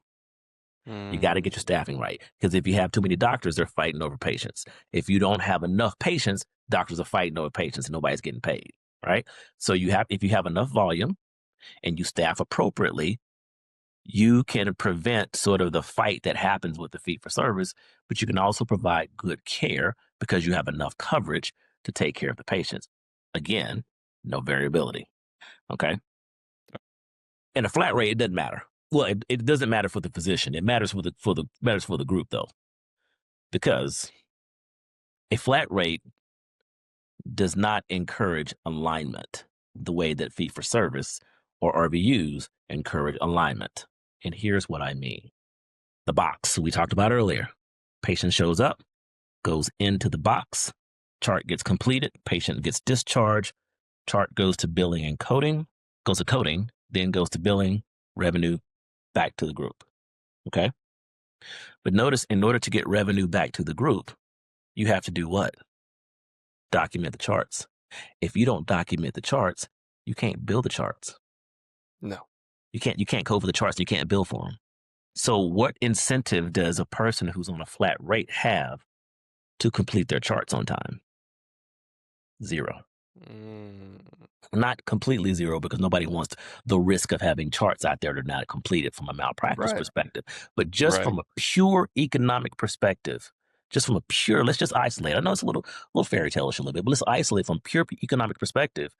You got to get your staffing right. Because if you have too many doctors, they're fighting over patients. If you don't have enough patients, doctors are fighting over patients and nobody's getting paid. Right. So if you have enough volume and you staff appropriately, you can prevent sort of the fight that happens with the fee for service, but you can also provide good care because you have enough coverage to take care of the patients. Again, no variability. Okay. And a flat rate, it doesn't matter. Well, it doesn't matter for the physician. It matters for the group though, because a flat rate does not encourage alignment the way that fee for service or RVUs encourage alignment. And here's what I mean. The box we talked about earlier. Patient shows up, goes into the box, chart gets completed, patient gets discharged, chart goes to billing and coding, then goes to billing, revenue, back to the group. Okay? But notice, in order to get revenue back to the group, you have to do what? Document the charts. If you don't document the charts, you can't bill the charts. No. You can't code for the charts, you can't bill for them. So what incentive does a person who's on a flat rate have to complete their charts on time? Zero. Not completely zero, because nobody wants the risk of having charts out there that are not completed from a malpractice perspective. But just from a pure economic perspective, let's just isolate. I know it's a little fairy tale-ish a little bit, but let's isolate from pure economic perspective.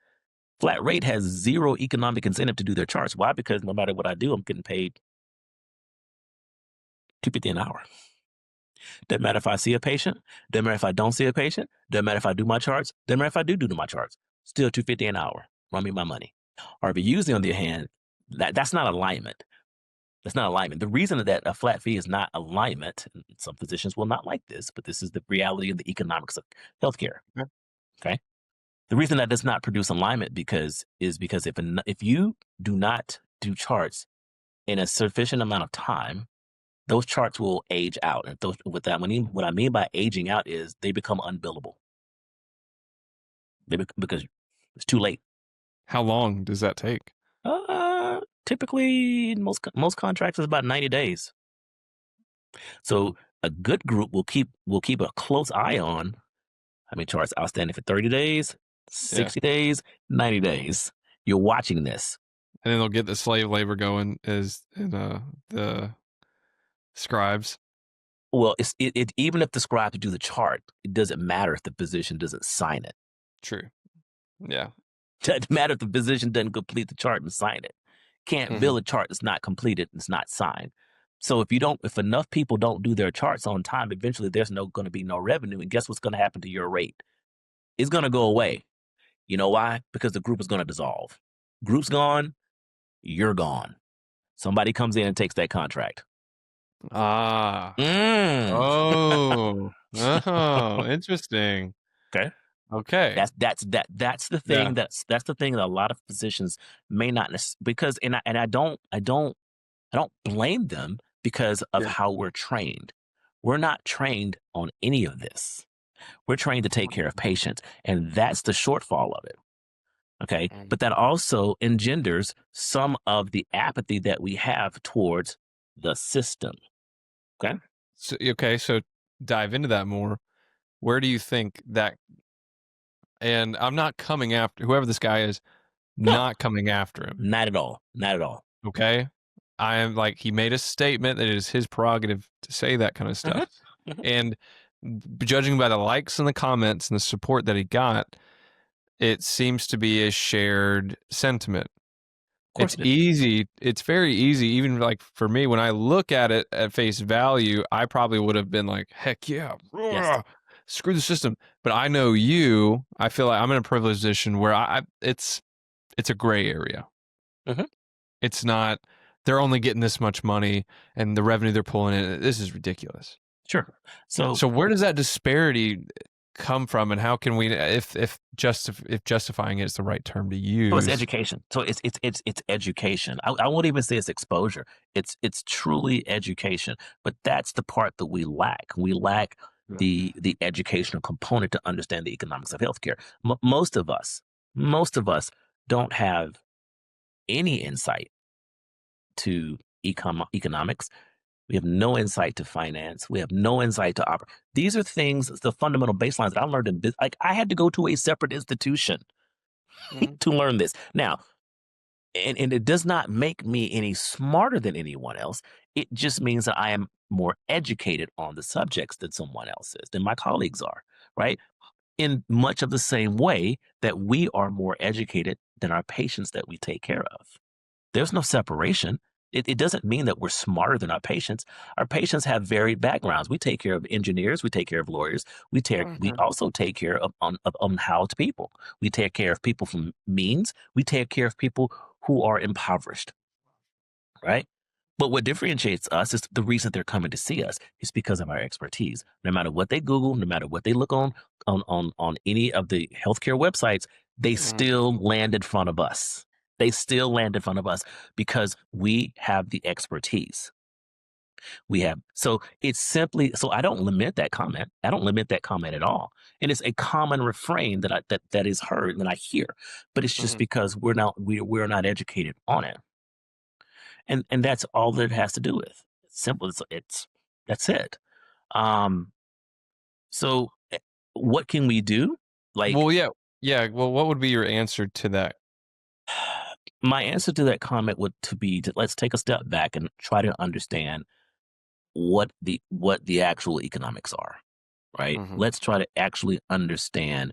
Flat rate has zero economic incentive to do their charts. Why? Because no matter what I do, I'm getting paid $250 an hour. Doesn't matter if I see a patient. Doesn't matter if I don't see a patient. Doesn't matter if I do my charts. Doesn't matter if I do my charts. Still $250 an hour. Run me my money. RVUs, on the other hand, that's not alignment. That's not alignment. The reason that a flat fee is not alignment, and some physicians will not like this, but this is the reality of the economics of healthcare. Okay. The reason that does not produce alignment is because if you do not do charts in a sufficient amount of time, those charts will age out. And what I mean by aging out is they become unbillable. Because it's too late. How long does that take? Typically, most contracts is about 90 days. So a good group will keep a close eye on how many charts outstanding for 30 days, 60 days, 90 days. You're watching this. And then they'll get the slave labor going the scribes. Well, even if the scribe do the chart, it doesn't matter if the physician doesn't sign it. True. Yeah. It doesn't matter if the physician doesn't complete the chart and sign it. Can't bill a chart that's not completed, it's not signed. So if enough people don't do their charts on time, eventually there's going to be no revenue. And guess what's going to happen to your rate? It's going to go away. You know why? Because the group is going to dissolve. Group's gone, you're gone. Somebody comes in and takes that contract. Ah. Mm. Oh, interesting. Okay. Okay. That's the thing. Yeah. That's the thing that a lot of physicians may not because I don't blame them because of Yeah. how we're trained. We're not trained on any of this. We're trained to take care of patients, and that's the shortfall of it. Okay. But that also engenders some of the apathy that we have towards the system. Okay. So dive into that more. Where do you think that, and I'm not coming after whoever this guy is, No, not coming after him. not at all. Not at all. Okay. I am like, he made a statement that it is his prerogative to say that kind of stuff. Mhm. And judging by the likes and the comments and the support that he got, it seems to be a shared sentiment. Of course It's it is. easy. It's very easy. Even like for me, when I look at it at face value, I probably would have been like, heck yeah, Yes. screw the system. But I know you, I feel like I'm in a privileged position where it's a gray area. Mhm. It's not, they're only getting this much money and the revenue they're pulling in. This is ridiculous. Sure. So where does that disparity come from, and how can we, if justifying it is the right term to use? So it's education. So it's education. I won't even say it's exposure. It's truly education. But that's the part that we lack. We lack the educational component to understand the economics of healthcare. Most of us don't have any insight to economics. We have no insight to finance. We have no insight to opera. These are things, the fundamental baselines that I learned in business. Like I had to go to a separate institution to learn this. Now, and it does not make me any smarter than anyone else. It just means that I am more educated on the subjects than someone else is, than my colleagues are, right? In much of the same way that we are more educated than our patients that we take care of. There's no separation. It doesn't mean that we're smarter than our patients. Our patients have varied backgrounds. We take care of engineers. We take care of lawyers. We also take care of unhoused people. We take care of people from means. We take care of people who are impoverished, right? But what differentiates us is the reason they're coming to see us is because of our expertise. No matter what they Google, no matter what they look on any of the healthcare websites, they still land in front of us. They still land in front of us because we have the expertise. So it's simply, so I don't lament that comment. I don't lament that comment at all. And it's a common refrain that is heard and I hear, but it's just because we're not educated on it. And that's all that it has to do with. It's simple. That's it. So what can we do? Like, well, yeah. Well, what would be your answer to that? my answer to that comment would be to let's take a step back and try to understand what the actual economics are, right? Let's try to actually understand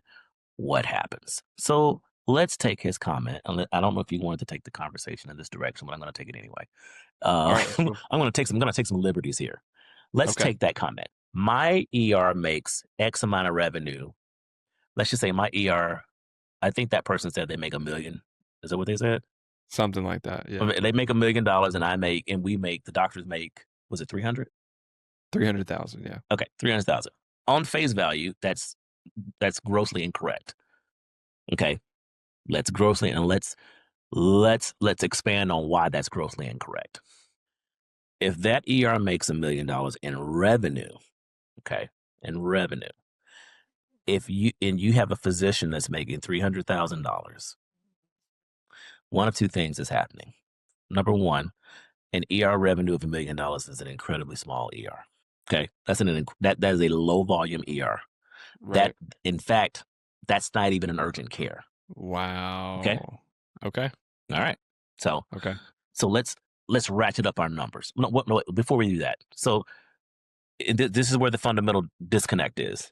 what happens. So let's take his comment. I don't know if you wanted to take the conversation in this direction, but I'm going to take it anyway. Right, I'm going to take some liberties here. Let's okay. take that comment. My ER makes X amount of revenue. Let's just say my ER. I think that person said they make $1 million. Is that what they said? Something like that. Yeah. They make $1 million, and the doctors make, was it 300? 300,000. Yeah. Okay, 300,000. On face value, that's grossly incorrect. Okay, let's expand on why that's grossly incorrect. If that ER makes $1 million in revenue, okay, if you have a physician that's making $300,000, one of two things is happening. Number one, an ER revenue of $1 million is an incredibly small ER. Okay, that is a low volume ER. Right. That, in fact, that's not even an urgent care. Wow. Okay. All right. So Okay. So let's ratchet up our numbers. No, before we do that. So this is where the fundamental disconnect is.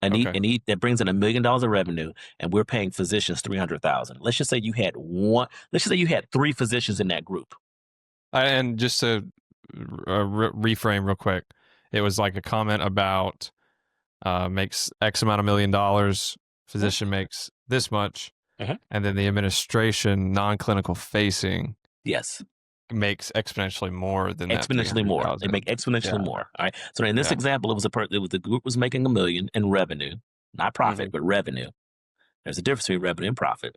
That brings in $1 million of revenue, and we're paying physicians 300,000. Let's just say you had three physicians in that group. And just to reframe real quick, it was like a comment about makes X amount of $1 million, physician makes this much. and then the administration, non-clinical facing, Yes. makes exponentially more than that. Exponentially more. They make exponentially more. All right. So in this example, it was the group was making $1 million in revenue, not profit, but revenue. There's a difference between revenue and profit.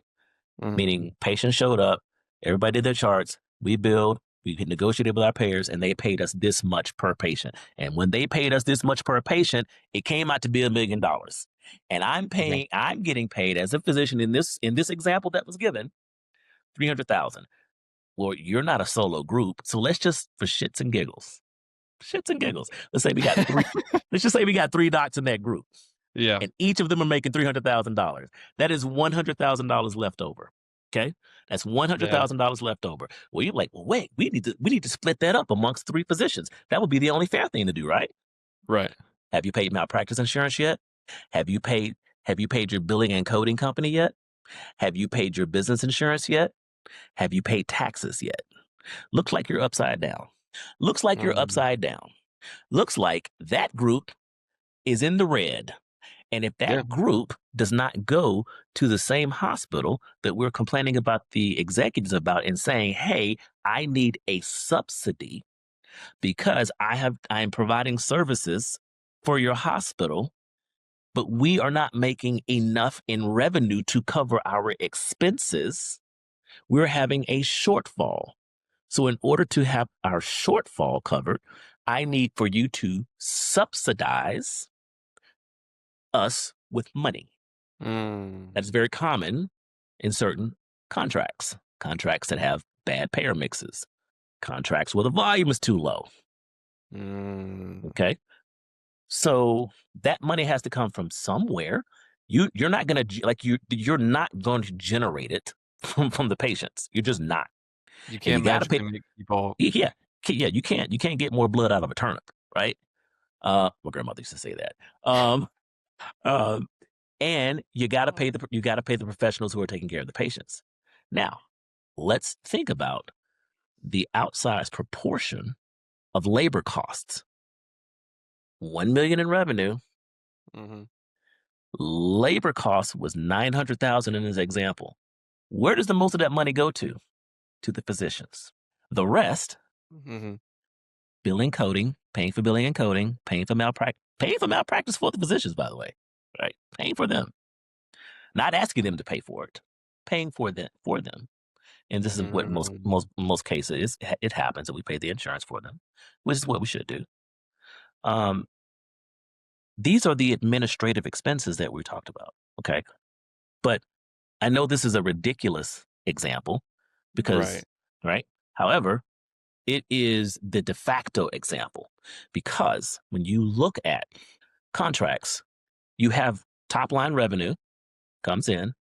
Meaning patients showed up, everybody did their charts, we billed, we negotiated with our payers, and they paid us this much per patient. And when they paid us this much per patient, it came out to be $1 million. And I'm getting paid as a physician in this example that was given, $300,000. Well, you're not a solo group, so let's just, for shits and giggles, let's say we got let's just say we got 3 docs in that group. Yeah. And each of them are making $300,000. That is $100,000 left over. Okay, that's $100,000 left over. Well, you're like, well, wait, we need to split that up amongst 3 physicians. That would be the only fair thing to do, right? Right. Have you paid malpractice insurance yet? Have you paid your billing and coding company yet? Have you paid your business insurance yet? Have you paid taxes yet? Looks like you're upside down. Looks like Looks like that group is in the red. And if that group does not go to the same hospital that we're complaining about the executives about and saying, hey, I need a subsidy because I'm providing services for your hospital, but we are not making enough in revenue to cover our expenses, we're having a shortfall. So in order to have our shortfall covered, I need for you to subsidize us with money. That's very common in certain contracts that have bad payer mixes, contracts where the volume is too low. Okay. So that money has to come from somewhere. You're not going to you're not going to generate it from the patients. You're just not. You can't magically make people. Yeah. You can't get more blood out of a turnip, right? My grandmother used to say that. And you got to pay the professionals who are taking care of the patients. Now, let's think about the outsized proportion of labor costs. $1 million in revenue. Labor costs was $900,000 in this example. Where does the most of that money go to? To the physicians. The rest, billing, coding, paying for billing and coding, paying for malpractice for the physicians, by the way. Right, paying for them, not asking them to pay for it, paying for them, and this is what most cases it happens that we pay the insurance for them, which is what we should do. These are the administrative expenses that we talked about. Okay, but I know this is a ridiculous example because right. However, it is the de facto example because when you look at contracts, you have top line revenue comes in,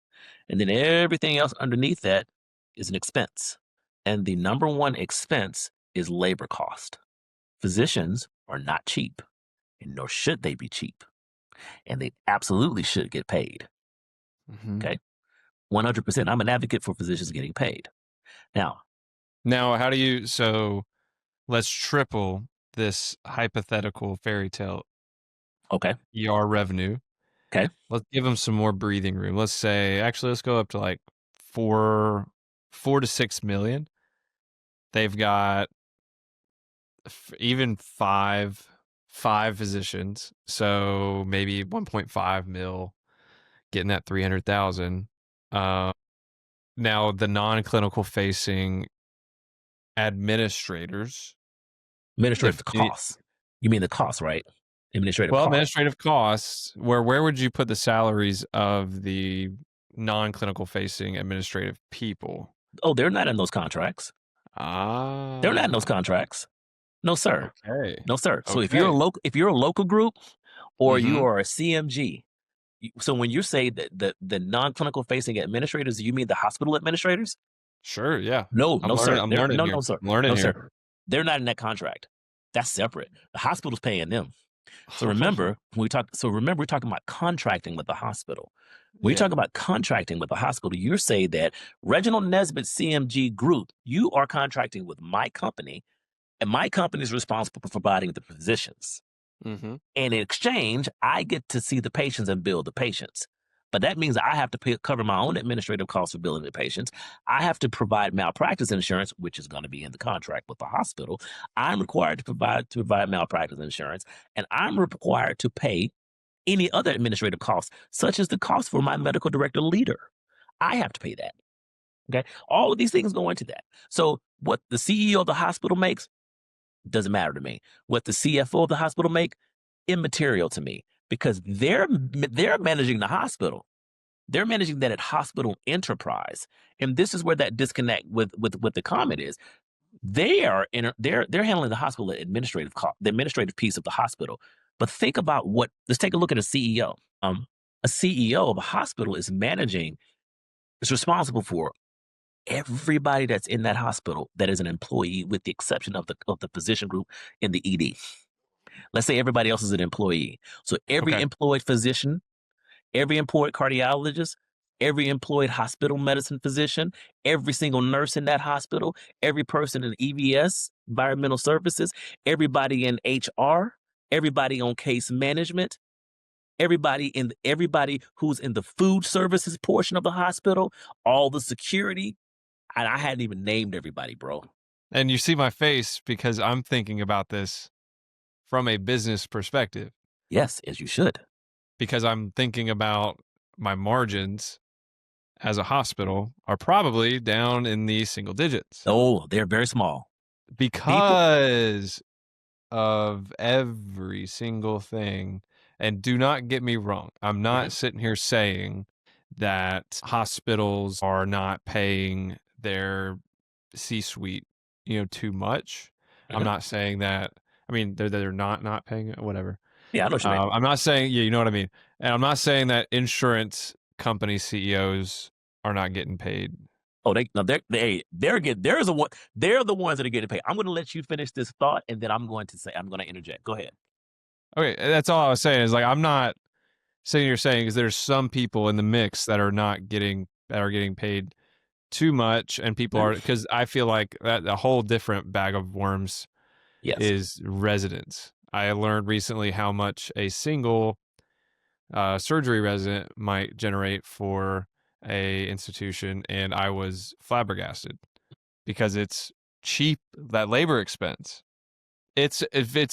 and then everything else underneath that is an expense. And the number one expense is labor cost. Physicians are not cheap, and nor should they be cheap. And they absolutely should get paid. Okay? 100%. I'm an advocate for physicians getting paid. Now, how do you, so let's triple this hypothetical fairy tale. Okay. ER revenue. Okay. Let's give them some more breathing room. Let's go up to like 4 to 6 million. They've got even five physicians. So maybe 1.5 mil getting that 300,000. Now the non-clinical facing administrative costs. You mean the costs, right? Administrative costs, where would you put the salaries of the non-clinical facing administrative people? Oh, they're not in those contracts. They're not in those contracts. No, sir. Okay. No, sir. So if you're a local group or you are a CMG, so when you say that the non-clinical facing administrators, you mean the hospital administrators? Sure, yeah. No, sir. I'm learning here. No, sir. No, sir. They're not in that contract. That's separate. The hospital's paying them. So remember, we're talking about contracting with the hospital. When you talk about contracting with the hospital, you're saying that Reginald Nesbitt CMG Group, you are contracting with my company, and my company is responsible for providing the physicians. And in exchange, I get to see the patients and bill the patients. But that means I have to cover my own administrative costs for billing the patients. I have to provide malpractice insurance, which is going to be in the contract with the hospital. I'm required to provide malpractice insurance, and I'm required to pay any other administrative costs, such as the cost for my medical director leader. I have to pay that. Okay. All of these things go into that. So what the CEO of the hospital makes doesn't matter to me. What the CFO of the hospital make, immaterial to me, because they're managing the hospital. They're managing that at hospital enterprise. And this is where that disconnect with the comment is. They're handling the hospital the administrative piece of the hospital. But think about let's take a look at a CEO. A CEO of a hospital is responsible for everybody that's in that hospital that is an employee, with the exception of the physician group in the ED. Let's say everybody else is an employee. So every employed physician, every employed cardiologist, every employed hospital medicine physician, every single nurse in that hospital, every person in EVS, environmental services, everybody in HR, everybody on case management, everybody who's in the food services portion of the hospital, all the security. And I hadn't even named everybody, bro. And you see my face because I'm thinking about this from a business perspective. Yes, as you should. Because I'm thinking about my margins as a hospital are probably down in the single digits. Oh, they're very small. Because of every single thing. And do not get me wrong. I'm not sitting here saying that hospitals are not paying their C-suite, too much. I'm not saying that. I mean, they're not paying it, whatever. Yeah, I know what you mean. I'm not saying, you know what I mean? And I'm not saying that insurance company CEOs are not getting paid. Oh, they're the ones that are getting paid. I'm going to let you finish this thought, and then I'm going to interject. Go ahead. Okay, that's all I was saying is, like, I'm not sitting here saying is there's some people in the mix that are getting paid too much, and people are, because I feel like that a whole different bag of worms is residents. I learned recently how much a single surgery resident might generate for a institution, and I was flabbergasted because it's cheap, that labor expense. It's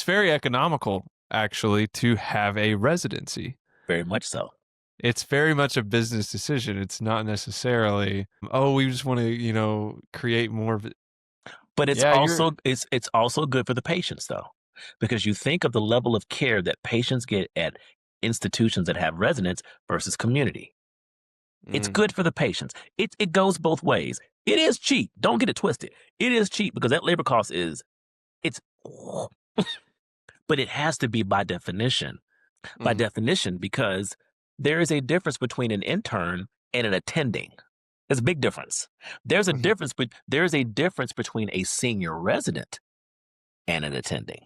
very economical, actually, to have a residency. Very much so. It's very much a business decision. It's not necessarily, we just want to, create more of it. But it's also good for the patients, though, because you think of the level of care that patients get at institutions that have residents versus community. It's good for the patients. It goes both ways. It is cheap. Don't get it twisted. It is cheap because that labor cost but it has to be by definition. By definition, because there is a difference between an intern and an attending. There's a big difference. There's a difference, but there's a difference between a senior resident and an attending.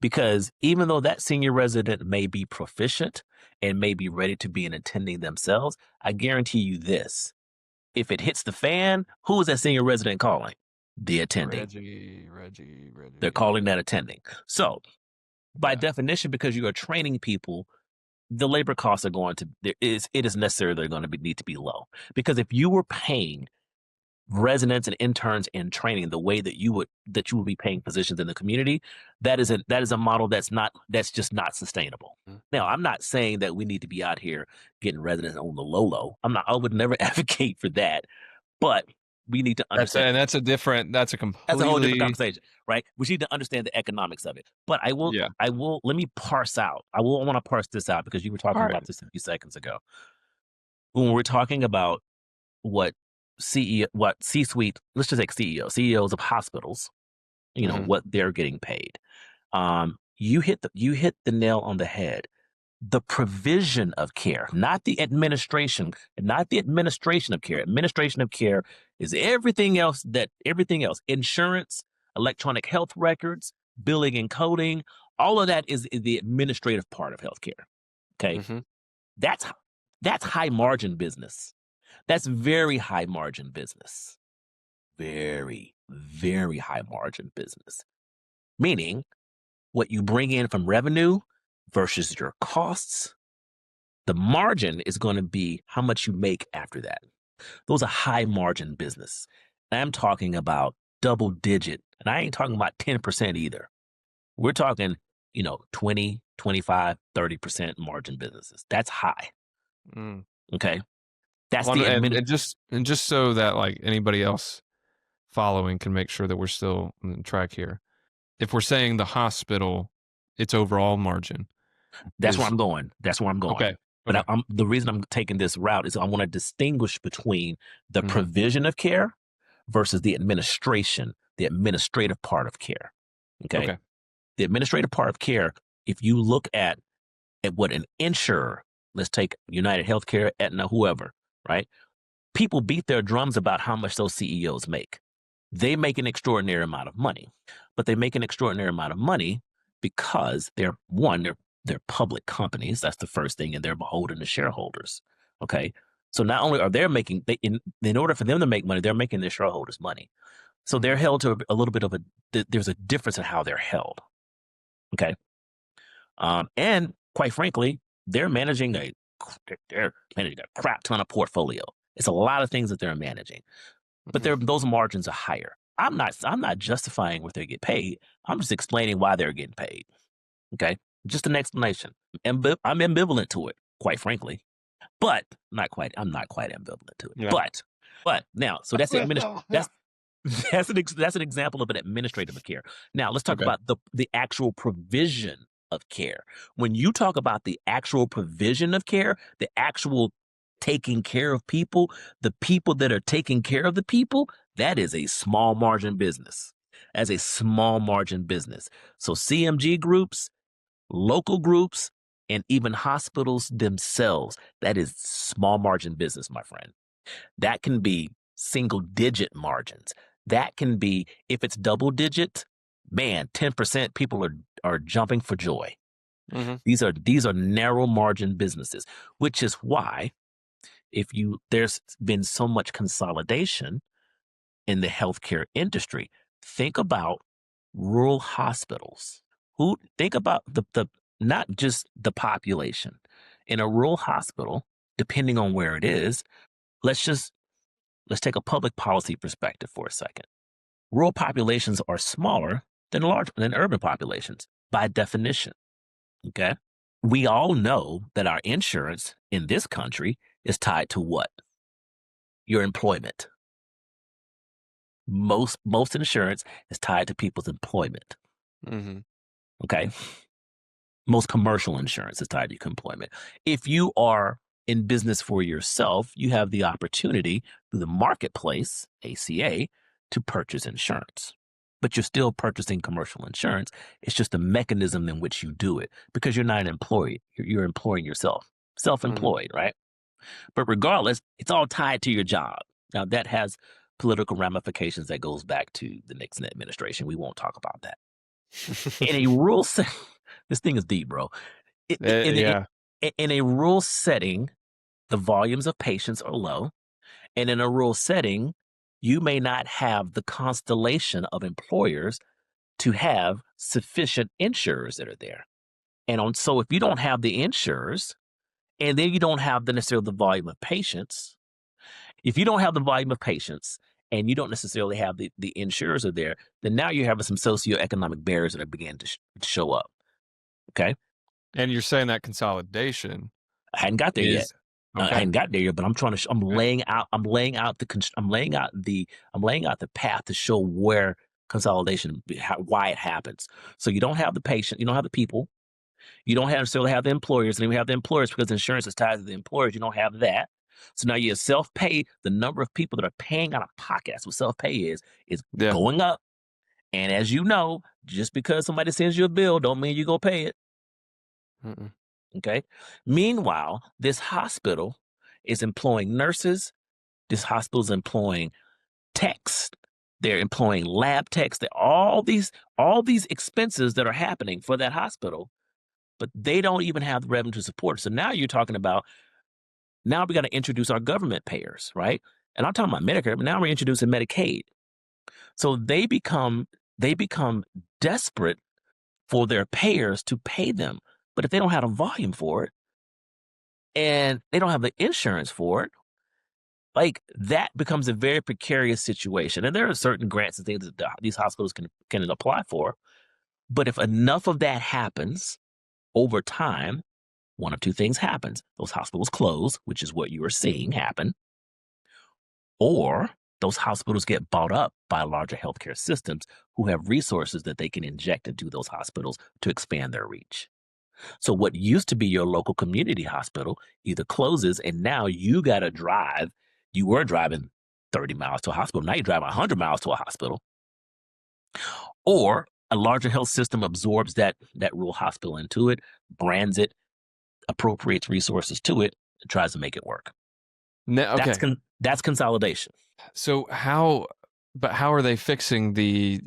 Because even though that senior resident may be proficient and may be ready to be an attending themselves, I guarantee you this. If it hits the fan, who is that senior resident calling? The attending. Reggie. They're calling that attending. So, by definition, because you are training people, the labor costs are it is necessary they're going to need to be low. Because if you were paying residents and interns in training the way that you would be paying physicians in the community, that is a model that's just not sustainable. Now, I'm not saying that we need to be out here getting residents on the low. I would never advocate for that, but we need to understand. That's a whole different conversation, right? We need to understand the economics of it. But I will let me parse out. I want to parse this out because you were talking about this a few seconds ago. When we're talking about what C-suite, let's just take CEOs of hospitals, what they're getting paid. You hit the nail on the head. The provision of care, not the administration of care. Administration of care is everything else. Insurance, electronic health records, billing and coding, all of that is the administrative part of healthcare. Okay. That's high margin business. That's very high margin business. Very, very high margin business. Meaning what you bring in from revenue versus your costs, The margin is going to be how much you make after that. Those are high margin business. And I'm talking about double digit, and I ain't talking about 10% either. We're talking, 20, 25, 30% margin businesses. That's high. Mm. Okay. That's Well, the and just so that like anybody else following can make sure that we're still on track here. If we're saying the hospital, its overall margin. That's where I'm going. That's where I'm going. Okay. But the reason I'm taking this route is I want to distinguish between the Mhm. provision of care versus the administrative part of care. Okay. The administrative part of care, if you look at what an insurer, let's take United Healthcare, Aetna, whoever, right? People beat their drums about how much those CEOs make. They make an extraordinary amount of money, but they make an extraordinary amount of money because they're public companies. That's the first thing, and they're beholden to shareholders. Okay, so not only are they making, in order for them to make money, they're making their shareholders money. So they're held to a little bit of there's a difference in how they're held. Okay, and quite frankly, they're managing a crap ton of portfolio. It's a lot of things that they're managing, but those margins are higher. I'm not justifying what they get paid. I'm just explaining why they're getting paid. Okay, just an explanation. I'm ambivalent to it, quite frankly, but I'm not quite ambivalent to it. Yeah. But now, so that's that's an example of an administrative care. Now let's talk about the actual provision of care. When you talk about the actual provision of care, the actual taking care of people, the people that are taking care of the people, that is a small margin business. As a small margin business. So CMG groups, local groups, and even hospitals themselves, that is small margin business, my friend. That can be single digit margins. That can be, if it's double digit, man, 10% people are jumping for joy. Mm-hmm. These are narrow margin businesses, which is why there's been so much consolidation in the healthcare industry. Think about rural hospitals. Think about the not just the population. In a rural hospital, depending on where it is, let's take a public policy perspective for a second. Rural populations are smaller than urban populations by definition. Okay? We all know that our insurance in this country is tied to what? Your employment. Most insurance is tied to people's employment. Mm-hmm. Okay? Most commercial insurance is tied to your employment. If you are in business for yourself, you have the opportunity through the marketplace, ACA, to purchase insurance. But you're still purchasing commercial insurance. It's just a mechanism in which you do it because you're not an employee. You're employing yourself, self-employed, right? But regardless, it's all tied to your job. Now, that has political ramifications that goes back to the Nixon administration. We won't talk about that. In a rural setting, this thing is deep, bro. In a rural setting, the volumes of patients are low. And in a rural setting, you may not have the constellation of employers to have sufficient insurers that are there. And so if you don't have the insurers, and then you don't have necessarily the volume of patients, if you don't have the volume of patients and you don't necessarily have the insurers are there, then now you're having some socioeconomic barriers that are beginning to show up. Okay. And you're saying that consolidation. I hadn't got there yet. Okay. I hadn't got there yet, but I'm laying out the path to show where consolidation, why it happens. So you don't have the patient, you don't have the people, you don't necessarily have the employers, and then we have the employers because insurance is tied to the employers. You don't have that. So now you self-pay. The number of people that are paying out of pocket, that's what self-pay is going up. And as you know, just because somebody sends you a bill don't mean you go pay it. Mm-mm. Okay. Meanwhile, this hospital is employing nurses. This hospital is employing techs. They're employing lab techs. All these expenses that are happening for that hospital, but they don't even have the revenue to support it. So now you're talking about, now we got to introduce our government payers, right? And I'm talking about Medicare, but now we're introducing Medicaid. So they become desperate for their payers to pay them. But if they don't have a volume for it, and they don't have the insurance for it, like that becomes a very precarious situation. And there are certain grants and things that these hospitals can apply for. But if enough of that happens over time, one of two things happens. Those hospitals close, which is what you are seeing happen, or those hospitals get bought up by larger healthcare systems who have resources that they can inject into those hospitals to expand their reach. So what used to be your local community hospital either closes and now you got to drive. You were driving 30 miles to a hospital. Now you're driving 100 miles to a hospital. Or a larger health system absorbs that rural hospital into it, brands it, appropriates resources to it, and tries to make it work. Okay. That's consolidation. So how are they fixing the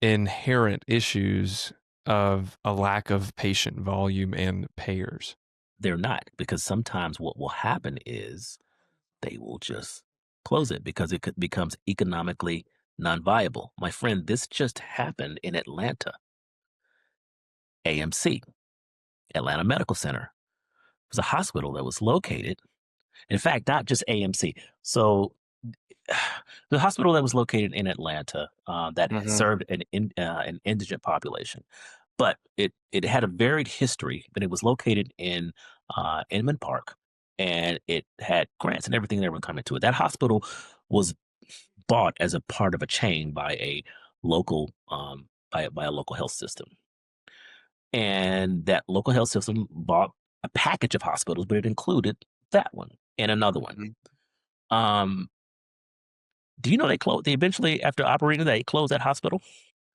inherent issues of a lack of patient volume and payers? They're not, because sometimes what will happen is they will just close it because becomes economically non-viable. My friend, this just happened in Atlanta. AMC, Atlanta Medical Center, was a hospital that was located. In fact, not just AMC. So the hospital that was located in Atlanta that served an indigent population, but it had a varied history. But it was located in Inman Park, and it had grants and everything that were coming to it. That hospital was bought as a part of a chain by a local by a local health system, and that local health system bought a package of hospitals, but it included that one and another one. Um, do you know they closed? They eventually, after operating, they closed that hospital.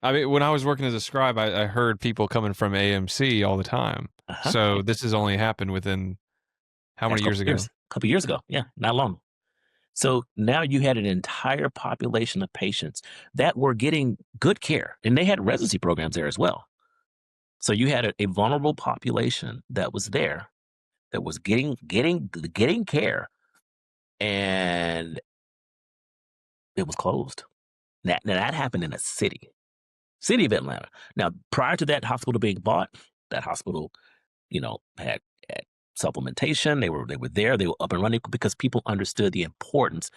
I mean, when I was working as a scribe, I heard people coming from AMC all the time. Uh-huh. So this has only happened within how many years ago? A couple years ago. Yeah, not long. So now you had an entire population of patients that were getting good care, and they had residency programs there as well. So you had a vulnerable population that was there, that was getting care, and it was closed. Now that happened in a city of Atlanta. Now, prior to that hospital being bought, that hospital, had supplementation. They were there. They were up and running because people understood the importance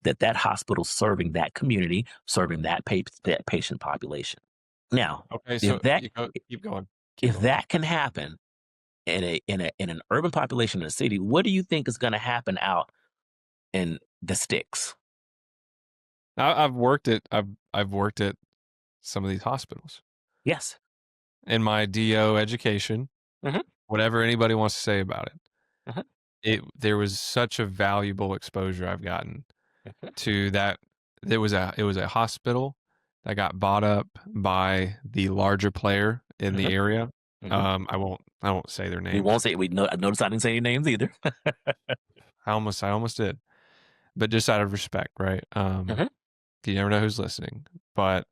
that hospital serving that community, serving that patient population. Now, Okay, if so that keep going. if that can happen in an urban population in a city, what do you think is going to happen out in the sticks? I've worked at some of these hospitals Yes. in my DO education. Hmm. Whatever anybody wants to say about it, Hmm. there was such a valuable exposure I've gotten Hmm. to that. It was a hospital that got bought up by the larger player in the Hmm. area. Hmm. I won't say their We names. won't say we know. I noticed I didn't say any names either. I almost did, but just out of respect, right? Hmm. You never know who's listening, but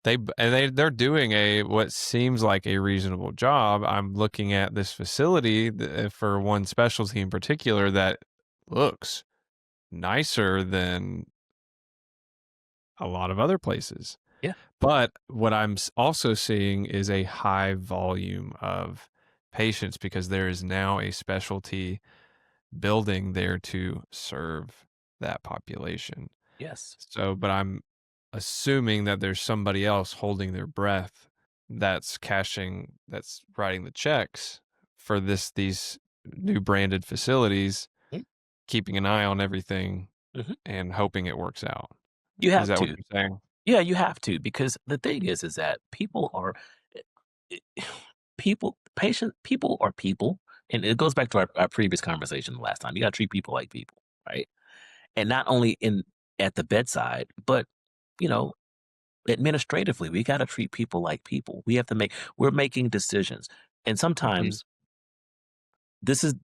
they're doing what seems like a reasonable job. I'm looking at this facility for one specialty in particular that looks nicer than a lot of other places. Yeah. But what I'm also seeing is a high volume of patients because there is now a specialty building there to serve that population. Yes. So, but I'm assuming that there's somebody else holding their breath that's writing the checks for these new branded facilities, keeping an eye on everything Mm-hmm. and hoping it works out. You Is have that what to. you're saying? Yeah, you have to, because the thing is that people are people are people, and it goes back to our previous conversation the last time. You got to treat people like people, right? And not only in at the bedside, but you know, administratively, we got to treat people like people. We're making decisions, and Mhm. sometimes this is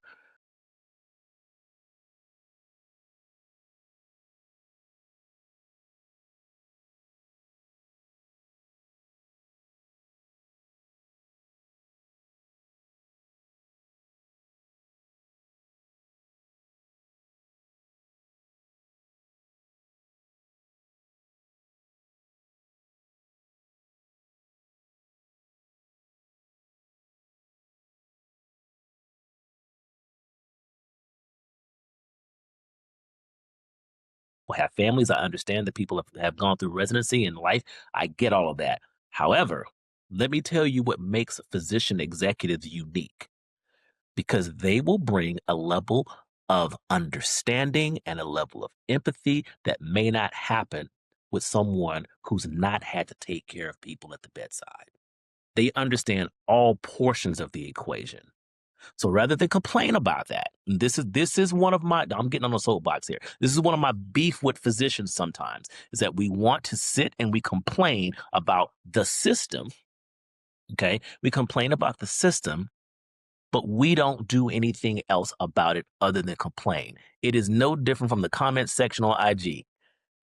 People have families. I understand that people have gone through residency and life. I get all of that. However, let me tell you what makes physician executives unique, because they will bring a level of understanding and a level of empathy that may not happen with someone who's not had to take care of people at the bedside. They understand all portions of the equation. So rather than complain about that, and this is one of my, I'm getting on a soapbox here. This is one of my beef with physicians sometimes, is that we want to sit and we complain about the system. Okay. We complain about the system, but we don't do anything else about it other than complain. It is no different from the comment section on IG.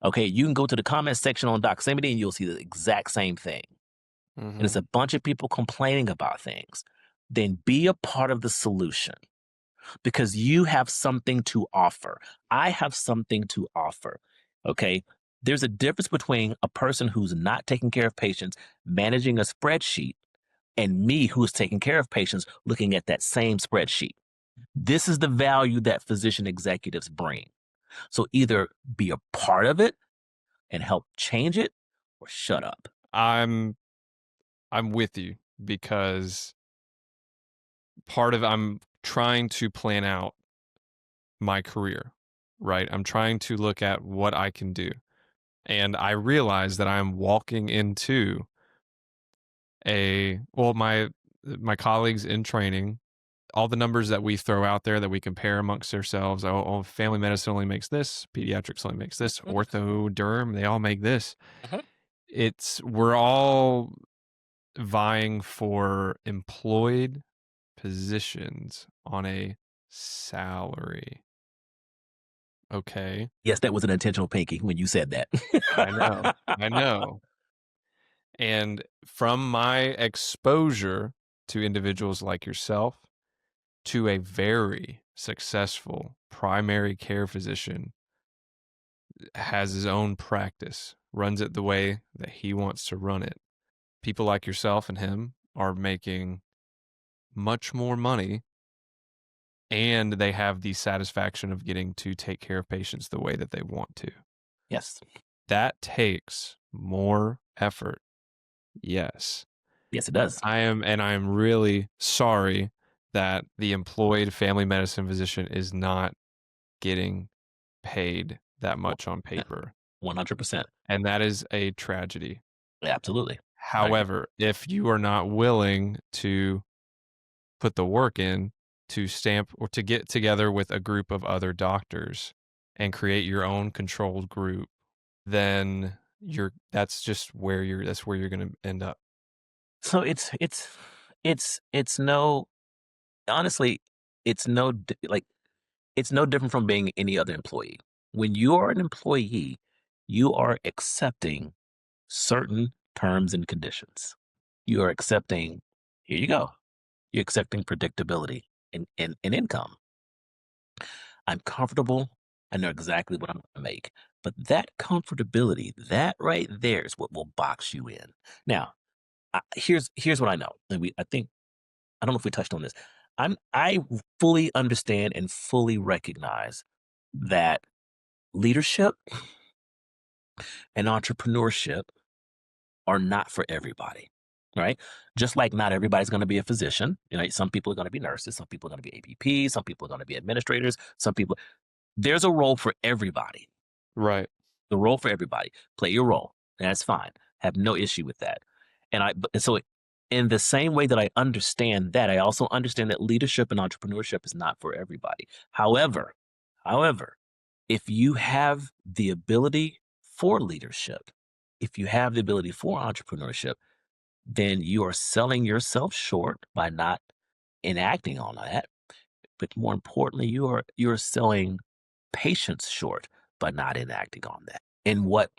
Okay. You can go to the comment section on Doximity and you'll see the exact same thing. And it's a bunch of people complaining about things. Then be a part of the solution, because you have something to offer. I have something to offer. Okay. There's a difference between a person who's not taking care of patients, managing a spreadsheet, and me who's taking care of patients looking at that same spreadsheet. This is the value that physician executives bring. So either be a part of it and help change it, or shut up. I'm with you, because I'm trying to plan out my career, right? I'm trying to look at what I can do. And I realize that I'm walking into my colleagues in training, all the numbers that we throw out there that we compare amongst ourselves. Oh, family medicine only makes this, pediatrics only makes this, ortho, derm, they all make this. We're all vying for employed positions on a salary. Okay. Yes, that was an intentional pinky when you said that. I know. And from my exposure to individuals like yourself, to a very successful primary care physician, has his own practice, runs it the way that he wants to run it. People like yourself and him are making much more money, and they have the satisfaction of getting to take care of patients the way that they want to. Yes. That takes more effort. Yes. Yes, it does. I am really sorry that the employed family medicine physician is not getting paid that much on paper. 100%. And that is a tragedy. Absolutely. However, if you are not willing to put the work in to stamp or to get together with a group of other doctors and create your own controlled group, then that's where you're going to end up. So it's no, honestly, it's no different from being any other employee. When you are an employee, you are accepting certain terms and conditions. You are accepting, here you go. You're accepting predictability and income. I'm comfortable. I know exactly what I'm going to make. But that comfortability, that right there is what will box you in. Now, here's what I know. And I don't know if we touched on this. I fully understand and fully recognize that leadership and entrepreneurship are not for everybody, right? Just like not everybody's going to be a physician. Some people are going to be nurses, some people are going to be APPs, some people are going to be administrators, there's a role for everybody. Right. The role for everybody. Play your role. That's fine. Have no issue with that. And so in the same way that I understand that, I also understand that leadership and entrepreneurship is not for everybody. However, if you have the ability for leadership, if you have the ability for entrepreneurship, then you are selling yourself short by not enacting on that. But more importantly, you're selling patients short by not enacting on that. And what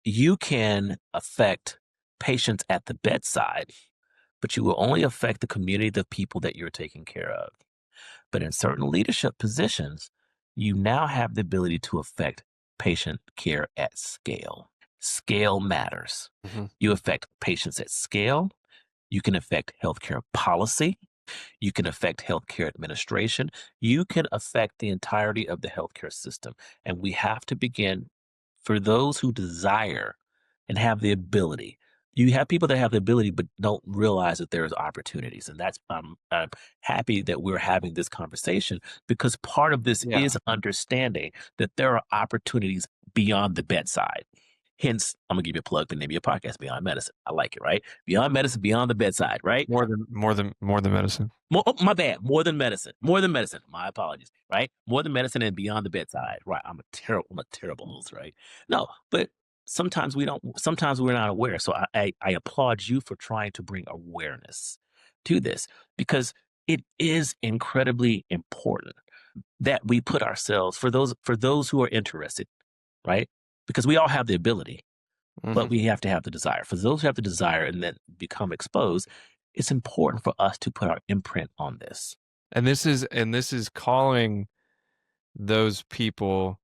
you can affect patients at the bedside, but you will only affect the community of people that you're taking care of. But in certain leadership positions, you now have the ability to affect patient care at scale. Scale matters. You affect patients at scale. You can affect healthcare policy. You can affect healthcare administration. You can affect the entirety of the healthcare system. And we have to begin, for those who desire and have the ability. You have people that have the ability but don't realize that there's opportunities. And that's I'm happy that we're having this conversation, because part of this Yeah. is understanding that there are opportunities beyond the bedside. Hence, I'm gonna give you a plug for the name of your podcast, Beyond Medicine. I like it, right? Beyond Medicine, Beyond the Bedside, right? More than medicine. My bad. More than medicine. More than medicine. My apologies. Right. More than medicine and beyond the bedside. Right. I'm a terrible host. Right. No, but sometimes we don't. Sometimes we're not aware. So I applaud you for trying to bring awareness to this, because it is incredibly important that we put ourselves, for those who are interested. Right. Because we all have the ability, but we have to have the desire. For those who have the desire and then become exposed, it's important for us to put our imprint on this. And this is calling those people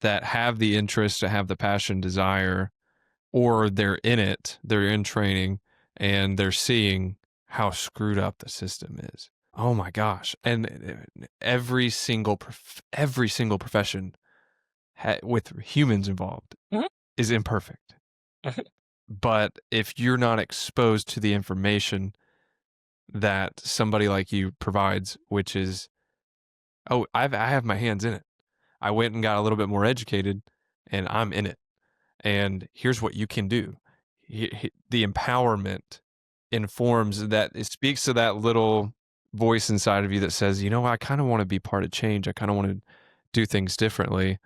that have the interest, to have the passion, desire, or they're in it, they're in training, and they're seeing how screwed up the system is. Oh my gosh! And every single profession with humans involved Mhm. is imperfect. Mhm. But if you're not exposed to the information that somebody like you provides, which is, oh, I have my hands in it. I went and got a little bit more educated, and I'm in it. And here's what you can do. The empowerment informs that. It speaks to that little voice inside of you that says, you know, I kind of want to be part of change. I kind of want to do things differently.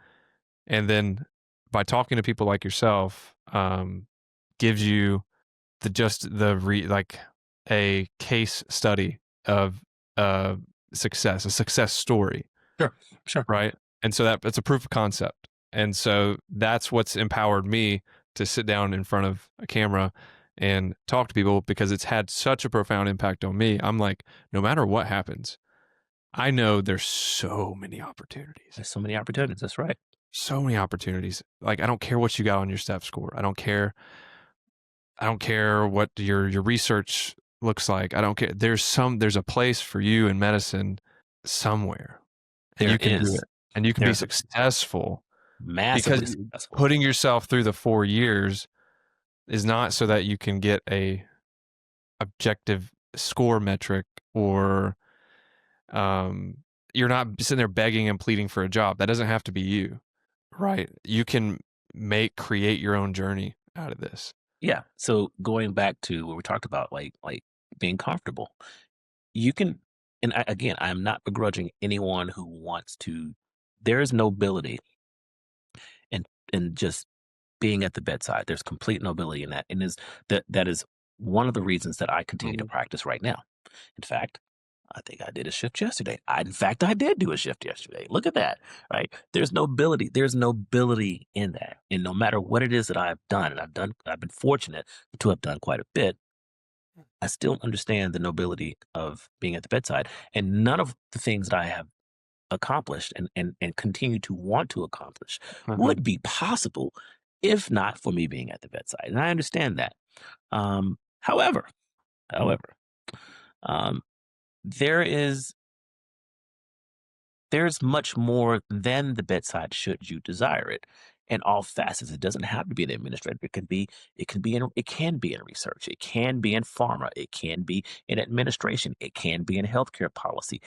And then by talking to people like yourself, gives you like a case study of success, a success story. Sure. Right. And so that's a proof of concept. And so that's what's empowered me to sit down in front of a camera and talk to people, because it's had such a profound impact on me. I'm like, no matter what happens, I know there's so many opportunities. There's so many opportunities. That's right. So many opportunities. Like, I don't care what you got on your step score. I don't care what your research looks like. I don't care. There's a place for you in medicine somewhere. And There you can do is. it. And you can be There's successful, massively because successful. putting yourself through the 4 years is not so that you can get a objective score metric, or you're not sitting there begging and pleading for a job. That doesn't have to be you, right? You can create your own journey out of this. Yeah. So going back to what we talked about, like being comfortable, you can. And again, I'm not begrudging anyone who wants to. There is nobility in just being at the bedside. There's complete nobility in that, and that is one of the reasons that I continue to practice right now. In fact, I think I did a shift yesterday. I did do a shift yesterday. Look at that, right? There's nobility. There's nobility in that, and no matter what it is that I've done, and I've been fortunate to have done quite a bit. I still understand the nobility of being at the bedside, and none of the things that I have accomplished and continue to want to accomplish would be possible if not for me being at the bedside. And I understand that. However, um, there is there's much more than the bedside should you desire it in all facets. It doesn't have to be an administrative. It can be in research. It can be in pharma. It can be in administration. It can be in healthcare policy.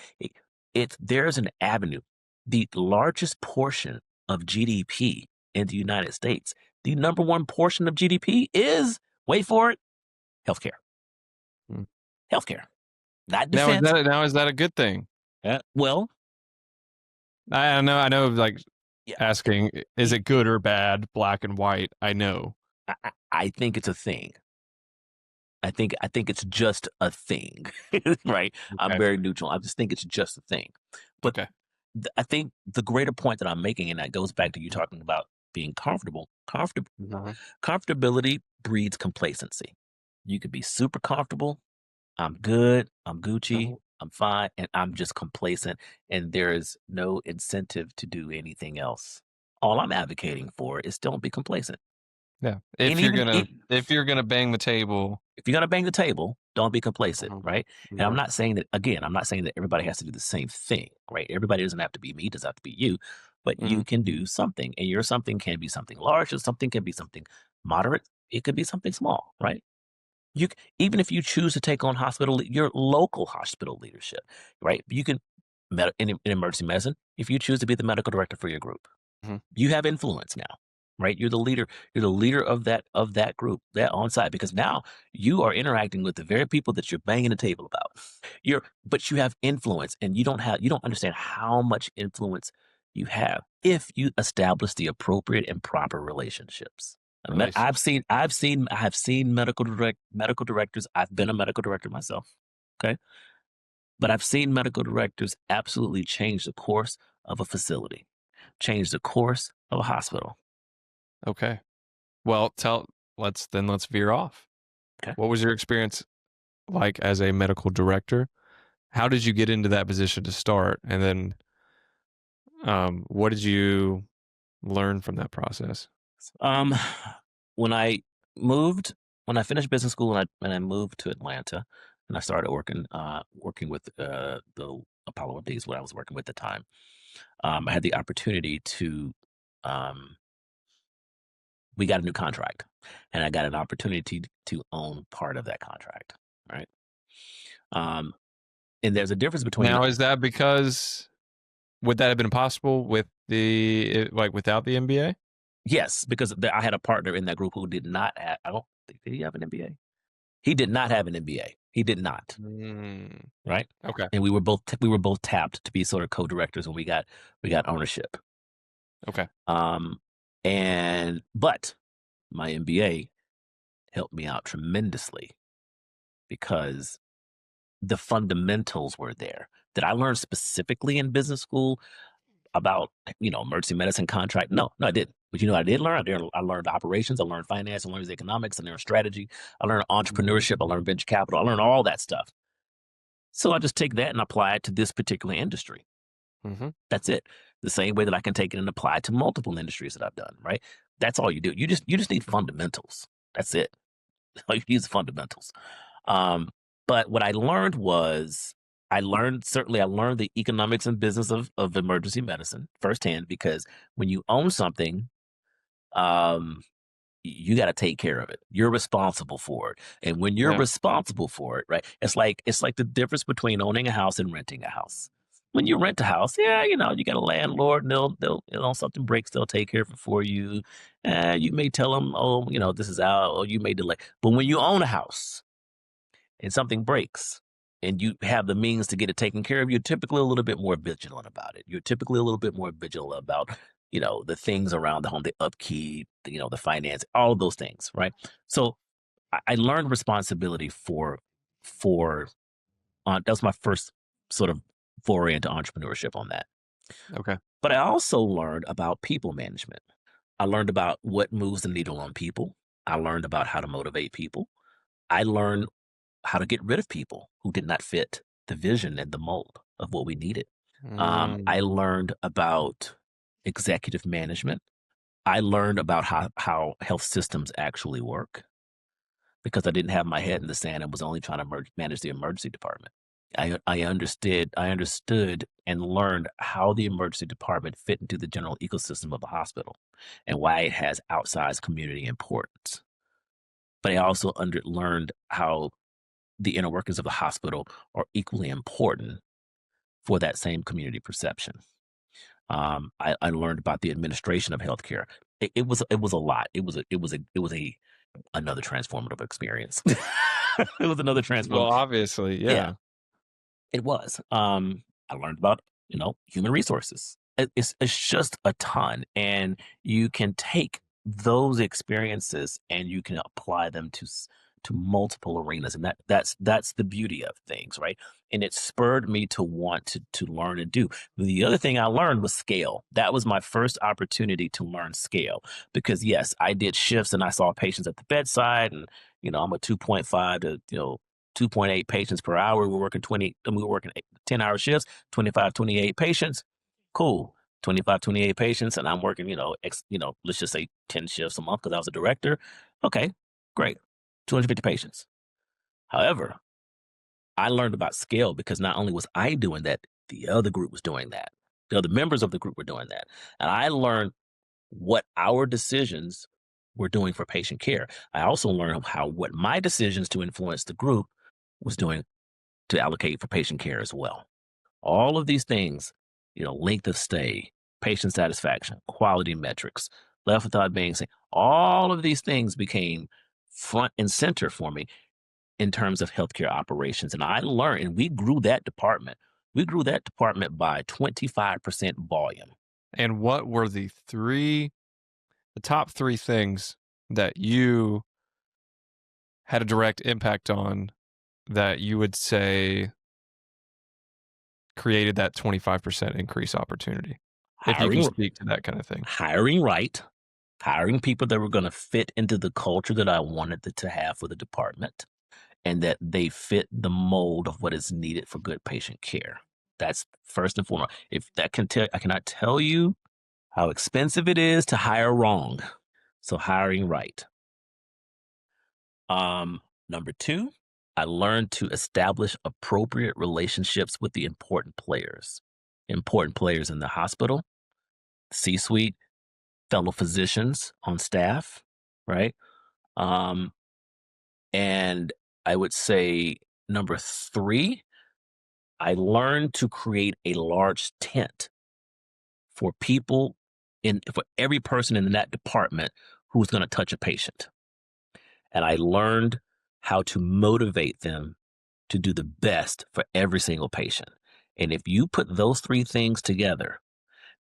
There's an avenue. The largest portion of GDP in the United States, the number one portion of GDP is, wait for it, healthcare. Hmm. Healthcare, not Now defense. is that a good thing? Well, I know, like, yeah, asking, is it good or bad, black and white? I know. I think it's a thing. I think it's just a thing, right? I'm Okay. very neutral. I just think it's just a thing. But Okay. I think the greater point that I'm making, and that goes back to you talking about being comfortable. Comfortability breeds complacency. You could be super comfortable. I'm good. I'm Gucci. I'm fine. And I'm just complacent. And there is no incentive to do anything else. All I'm advocating for is don't be complacent. Yeah. And If you're gonna bang the table, if you're going to bang the table, Don't be complacent, Mhm. right? And I'm not saying that, again, I'm not saying that everybody has to do the same thing, right? Everybody doesn't have to be me, doesn't have to be you, but you Mhm. can do something. And your something can be something large, or something can be something moderate. It could be something small, right? Even if you choose to take on your local hospital leadership, right? You can, in emergency medicine, if you choose to be the medical director for your group, Mhm. you have influence now, right? You're the leader. You're the leader of that group, that on site, because now you are interacting with the very people that you're banging the table about. But you have influence, and you don't understand how much influence you have if you establish the appropriate and proper relationships. Relationship. I have seen medical directors. I've been a medical director myself. Okay. But I've seen medical directors absolutely change the course of a facility, change the course of a hospital. Okay. Well, let's veer off. Okay. What was your experience like as a medical director? How did you get into that position to start? And then what did you learn from that process? Um, when I moved, when I finished business school and I moved to Atlanta, and I started working with the Apollo Days, what I was working with at the time. I had the opportunity to we got a new contract, and I got an opportunity to own part of that contract. Right. Um, and there's a difference between Now, is that because would that have been possible with without the MBA? yes, because I had a partner in that group who did not have. I don't think did he have an MBA. He did not have an MBA. He did not. Mm, Right. okay. And we were both tapped to be sort of co-directors when we got ownership. Okay. But my MBA helped me out tremendously because the fundamentals were there that I learned specifically in business school about, emergency medicine contract. No, I didn't. But I did learn. I learned operations. I learned finance. I learned economics. I learned strategy. I learned entrepreneurship. I learned venture capital. I learned all that stuff. So I just take that and apply it to this particular industry. Mm-hmm. That's it. The same way that I can take it and apply it to multiple industries that I've done. Right. That's all you do. You just need fundamentals. That's it. All you need is fundamentals. Um, but what I learned was I learned the economics and business of emergency medicine firsthand, because when you own something, um, you got to take care of it. You're responsible for it. And when you're Yeah. responsible for it, right? It's like the difference between owning a house and renting a house. When you rent a house, yeah, you got a landlord, and they'll something breaks, they'll take care of it for you. You may tell them, oh, this is out, or you may delay. But when you own a house and something breaks and you have the means to get it taken care of, you're typically a little bit more vigilant about it. You're typically a little bit more vigilant about, the things around the home, the upkeep, the finance, all of those things, right? So I learned responsibility for that was my first sort of foray into entrepreneurship on that. Okay. But I also learned about people management. I learned about what moves the needle on people. I learned about how to motivate people. I learned how to get rid of people who did not fit the vision and the mold of what we needed. I Mm, learned about executive management. I learned about how health systems actually work because I didn't have my head in the sand and was only trying to manage the emergency department. I understood and learned how the emergency department fit into the general ecosystem of the hospital and why it has outsized community importance. But I also learned how the inner workings of the hospital are equally important for that same community perception. I learned about the administration of healthcare. It was a lot. It was another transformative experience. It was another well, transform. obviously, Yeah, yeah. it was. I learned about human resources. It's just a ton, and you can take those experiences and you can apply them to multiple arenas, and that's the beauty of things, right? And it spurred me to want to learn and do. The other thing I learned was scale. That was my first opportunity to learn scale, because yes, I did shifts and I saw patients at the bedside, and I'm a 2.5 to 2.8 patients per hour. We were working 10-hour shifts, 25, 28 patients. Cool. 25, 28 patients. And I'm working, let's just say 10 shifts a month because I was a director. Okay, great. 250 patients. However, I learned about scale because not only was I doing that, the other group was doing that. The other members of the group were doing that. And I learned what our decisions were doing for patient care. I also learned what my decisions to influence the group was doing to allocate for patient care as well. All of these things, length of stay, patient satisfaction, quality metrics, left without being seen, all of these things became front and center for me in terms of healthcare operations. And I learned, and we grew that department. We grew that department by 25% volume. And what were the top three things that you had a direct impact on that you would say created that 25% increase opportunity? If you can speak to that kind of thing. Hiring right, hiring people that were going to fit into the culture that I wanted to have for the department, and that they fit the mold of what is needed for good patient care. That's first and foremost. I cannot tell you how expensive it is to hire wrong. So hiring right. Number two, I learned to establish appropriate relationships with the important players in the hospital, C-suite, fellow physicians on staff, right? And I would say number three, I learned to create a large tent for for every person in that department who's going to touch a patient. And I learned how to motivate them to do the best for every single patient. And if you put those three things together,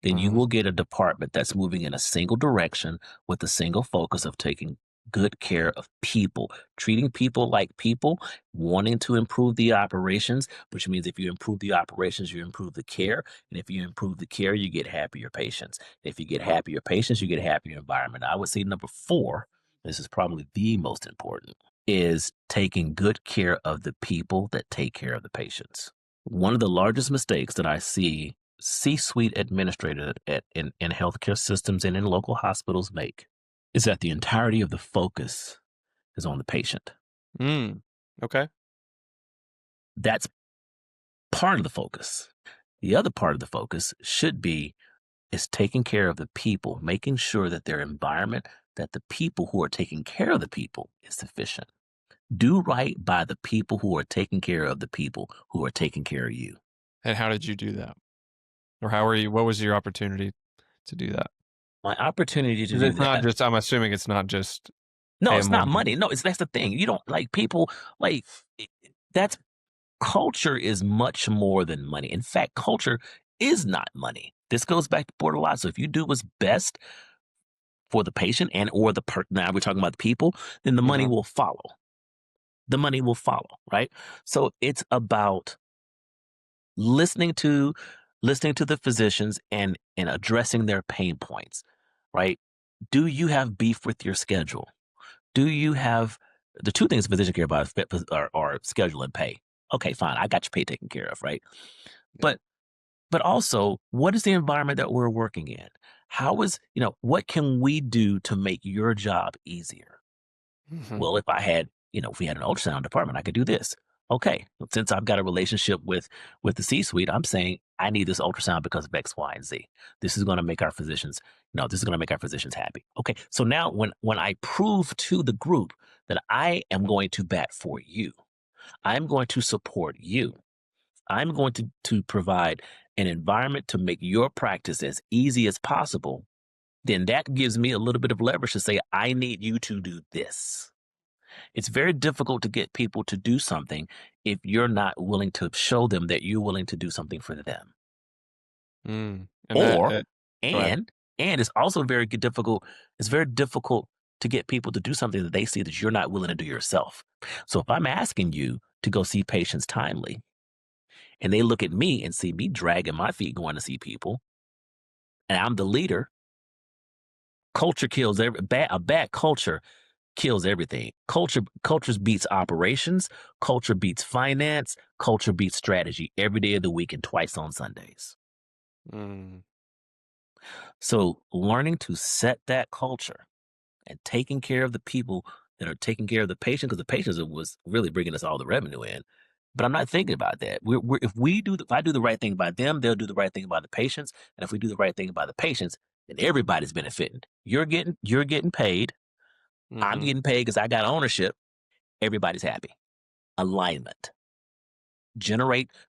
then you will get a department that's moving in a single direction with a single focus of taking good care of people, treating people like people, wanting to improve the operations, which means if you improve the operations, you improve the care. And if you improve the care, you get happier patients. If you get happier patients, you get a happier environment. I would say number four, this is probably the most important, is taking good care of the people that take care of the patients. One of the largest mistakes that I see C-suite administrators in healthcare systems and in local hospitals make is that the entirety of the focus is on the patient. Okay. That's part of the focus. The other part of the focus is taking care of the people, making sure that their environment, that the people who are taking care of the people is sufficient. Do right by the people who are taking care of the people who are taking care of you. And how did you do that? Or what was your opportunity to do that? My opportunity to do It's not that. just, I'm assuming it's not just. No, it's not money. No, that's the thing. You don't like people that's culture is much more than money. In fact, culture is not money. This goes back to Border Lot. So if you do what's best for the patient or now we're talking about the people, then the money will follow. The money will follow, right? So it's about listening to the physicians and addressing their pain points, right? Do you have beef with your schedule? Do you have the two things physicians care about are schedule and pay? Okay, fine. I got your pay taken care of, right? Yeah. But also, what is the environment that we're working in? What can we do to make your job easier? Well, if we had an ultrasound department, I could do this. Okay, since I've got a relationship with the C-suite, I'm saying I need this ultrasound because of X, Y, and Z. This is going to make our physicians, happy. Okay, so now when I prove to the group that I am going to bat for you, I'm going to support you, I'm going to provide an environment to make your practice as easy as possible, then that gives me a little bit of leverage to say, I need you to do this. It's very difficult to get people to do something if you're not willing to show them that you're willing to do something for them. And it's also very difficult. It's very difficult to get people to do something that they see that you're not willing to do yourself. So if I'm asking you to go see patients timely, and they look at me and see me dragging my feet going to see people, and I'm the leader, culture kills a bad culture kills everything. Culture beats operations. Culture beats finance. Culture beats strategy every day of the week and twice on Sundays. So learning to set that culture and taking care of the people that are taking care of the patient, because the patients was really bringing us all the revenue in. But I'm not thinking about that. If I do the right thing by them, they'll do the right thing by the patients. And if we do the right thing by the patients, then everybody's benefiting. You're getting paid. I'm Mm-hmm. getting paid because I got ownership. Everybody's happy. Alignment.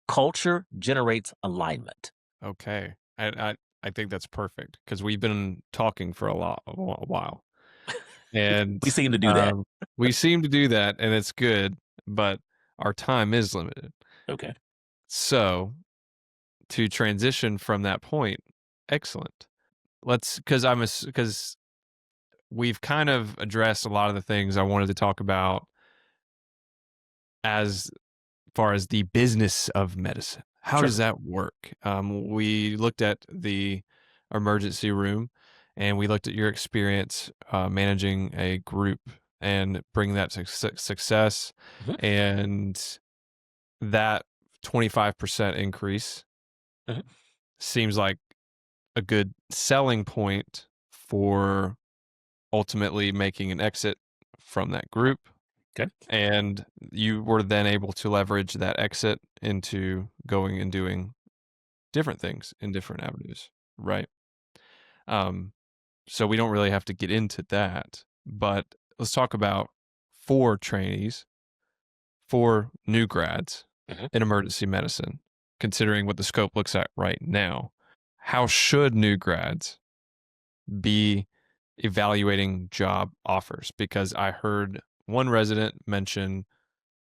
Culture generates alignment. Okay. I think that's perfect because we've been talking for a while. And We seem to do that. we seem to do that, and it's good, but our time is limited. Okay. So to transition from that point, excellent. Because we've kind of addressed a lot of the things I wanted to talk about as far as the business of medicine. How Sure. does that work? We looked at the emergency room, and we looked at your experience managing a group and bringing that to success, Mhm. and that 25% increase Mhm. seems like a good selling point for ultimately making an exit from that group. Okay. And you were then able to leverage that exit into going and doing different things in different avenues, right? So we don't really have to get into that, but let's talk about for trainees, for new grads Mhm. in emergency medicine, considering what the scope looks at right now. How should new grads be evaluating job offers? Because I heard one resident mention,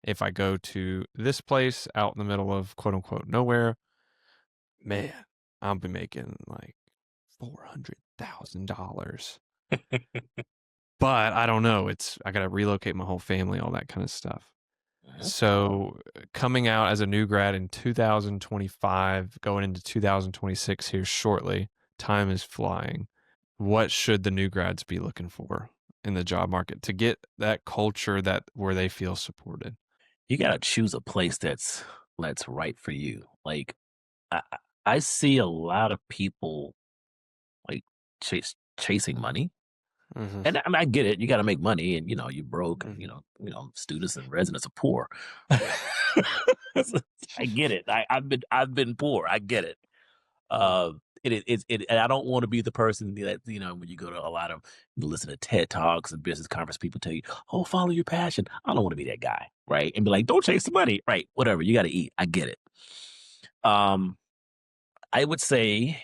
if I go to this place out in the middle of quote unquote nowhere, man, I'll be making like $400,000. But I don't know. I got to relocate my whole family, all that kind of stuff. Mhm. So coming out as a new grad in 2025, going into 2026 here shortly, time is flying. What should the new grads be looking for in the job market to get that culture where they feel supported? You got to choose a place that's right for you. Like I see a lot of people like chasing money. Mm-hmm. And I mean, I get it. You got to make money, and you broke. Mm-hmm. Students and residents are poor. I get it. I've been poor. I get it. And I don't want to be the person that when you go to a lot of listen to TED talks and business conference, people tell you, "Oh, follow your passion." I don't want to be that guy, right? And be like, "Don't chase the money," right? Whatever. You got to eat. I get it. Um, I would say,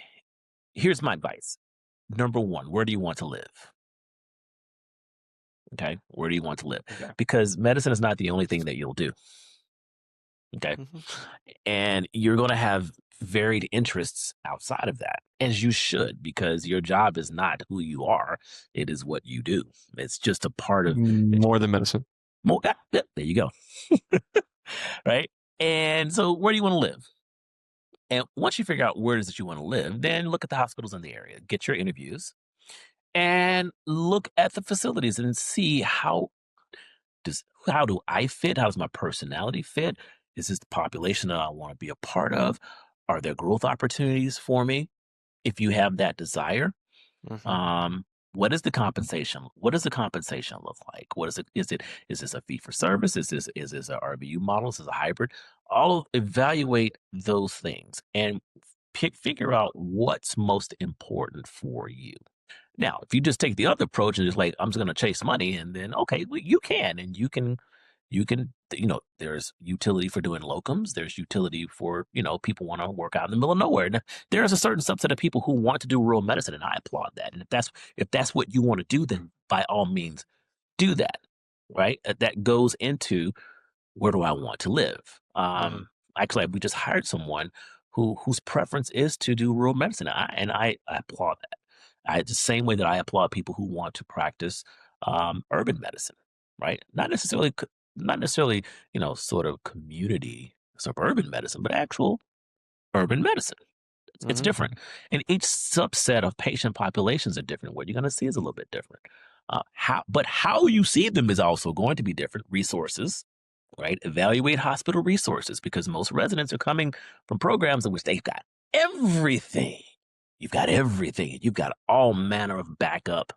here's my advice. Number one, where do you want to live? Okay. Where do you want to live? Okay. Because medicine is not the only thing that you'll do. Okay. Mm-hmm. And you're going to have varied interests outside of that, as you should, because your job is not who you are. It is what you do. It's just a part of it. More than medicine. There you go. Right. And so where do you want to live? And once you figure out where it is that you want to live, then look at the hospitals in the area, get your interviews, and look at the facilities and see how do I fit? How does my personality fit? Is this the population that I want to be a part of? Are there growth opportunities for me? If you have that desire, Mm-hmm. what is the compensation? What does the compensation look like? What is it? Is this a fee for service? Is this a RVU model? Is this a hybrid? Evaluate those things and figure out what's most important for you. Now, if you just take the other approach and just like, I'm just going to chase money, and then, okay, well, you can, and there's utility for doing locums. There's utility for, people want to work out in the middle of nowhere. Now, there's a certain subset of people who want to do rural medicine, and I applaud that. And if that's what you want to do, then by all means do that. Right. That goes into, where do I want to live? Mm-hmm. Actually, we just hired someone whose preference is to do rural medicine. I applaud that. The same way that I applaud people who want to practice urban medicine, right? Not necessarily, sort of community suburban medicine, but actual urban medicine. It's Mm-hmm. different, and each subset of patient populations are different. What you're going to see is a little bit different. How you see them is also going to be different. Resources, right? Evaluate hospital resources, because most residents are coming from programs in which they've got everything. You've got everything. You've got all manner of backup,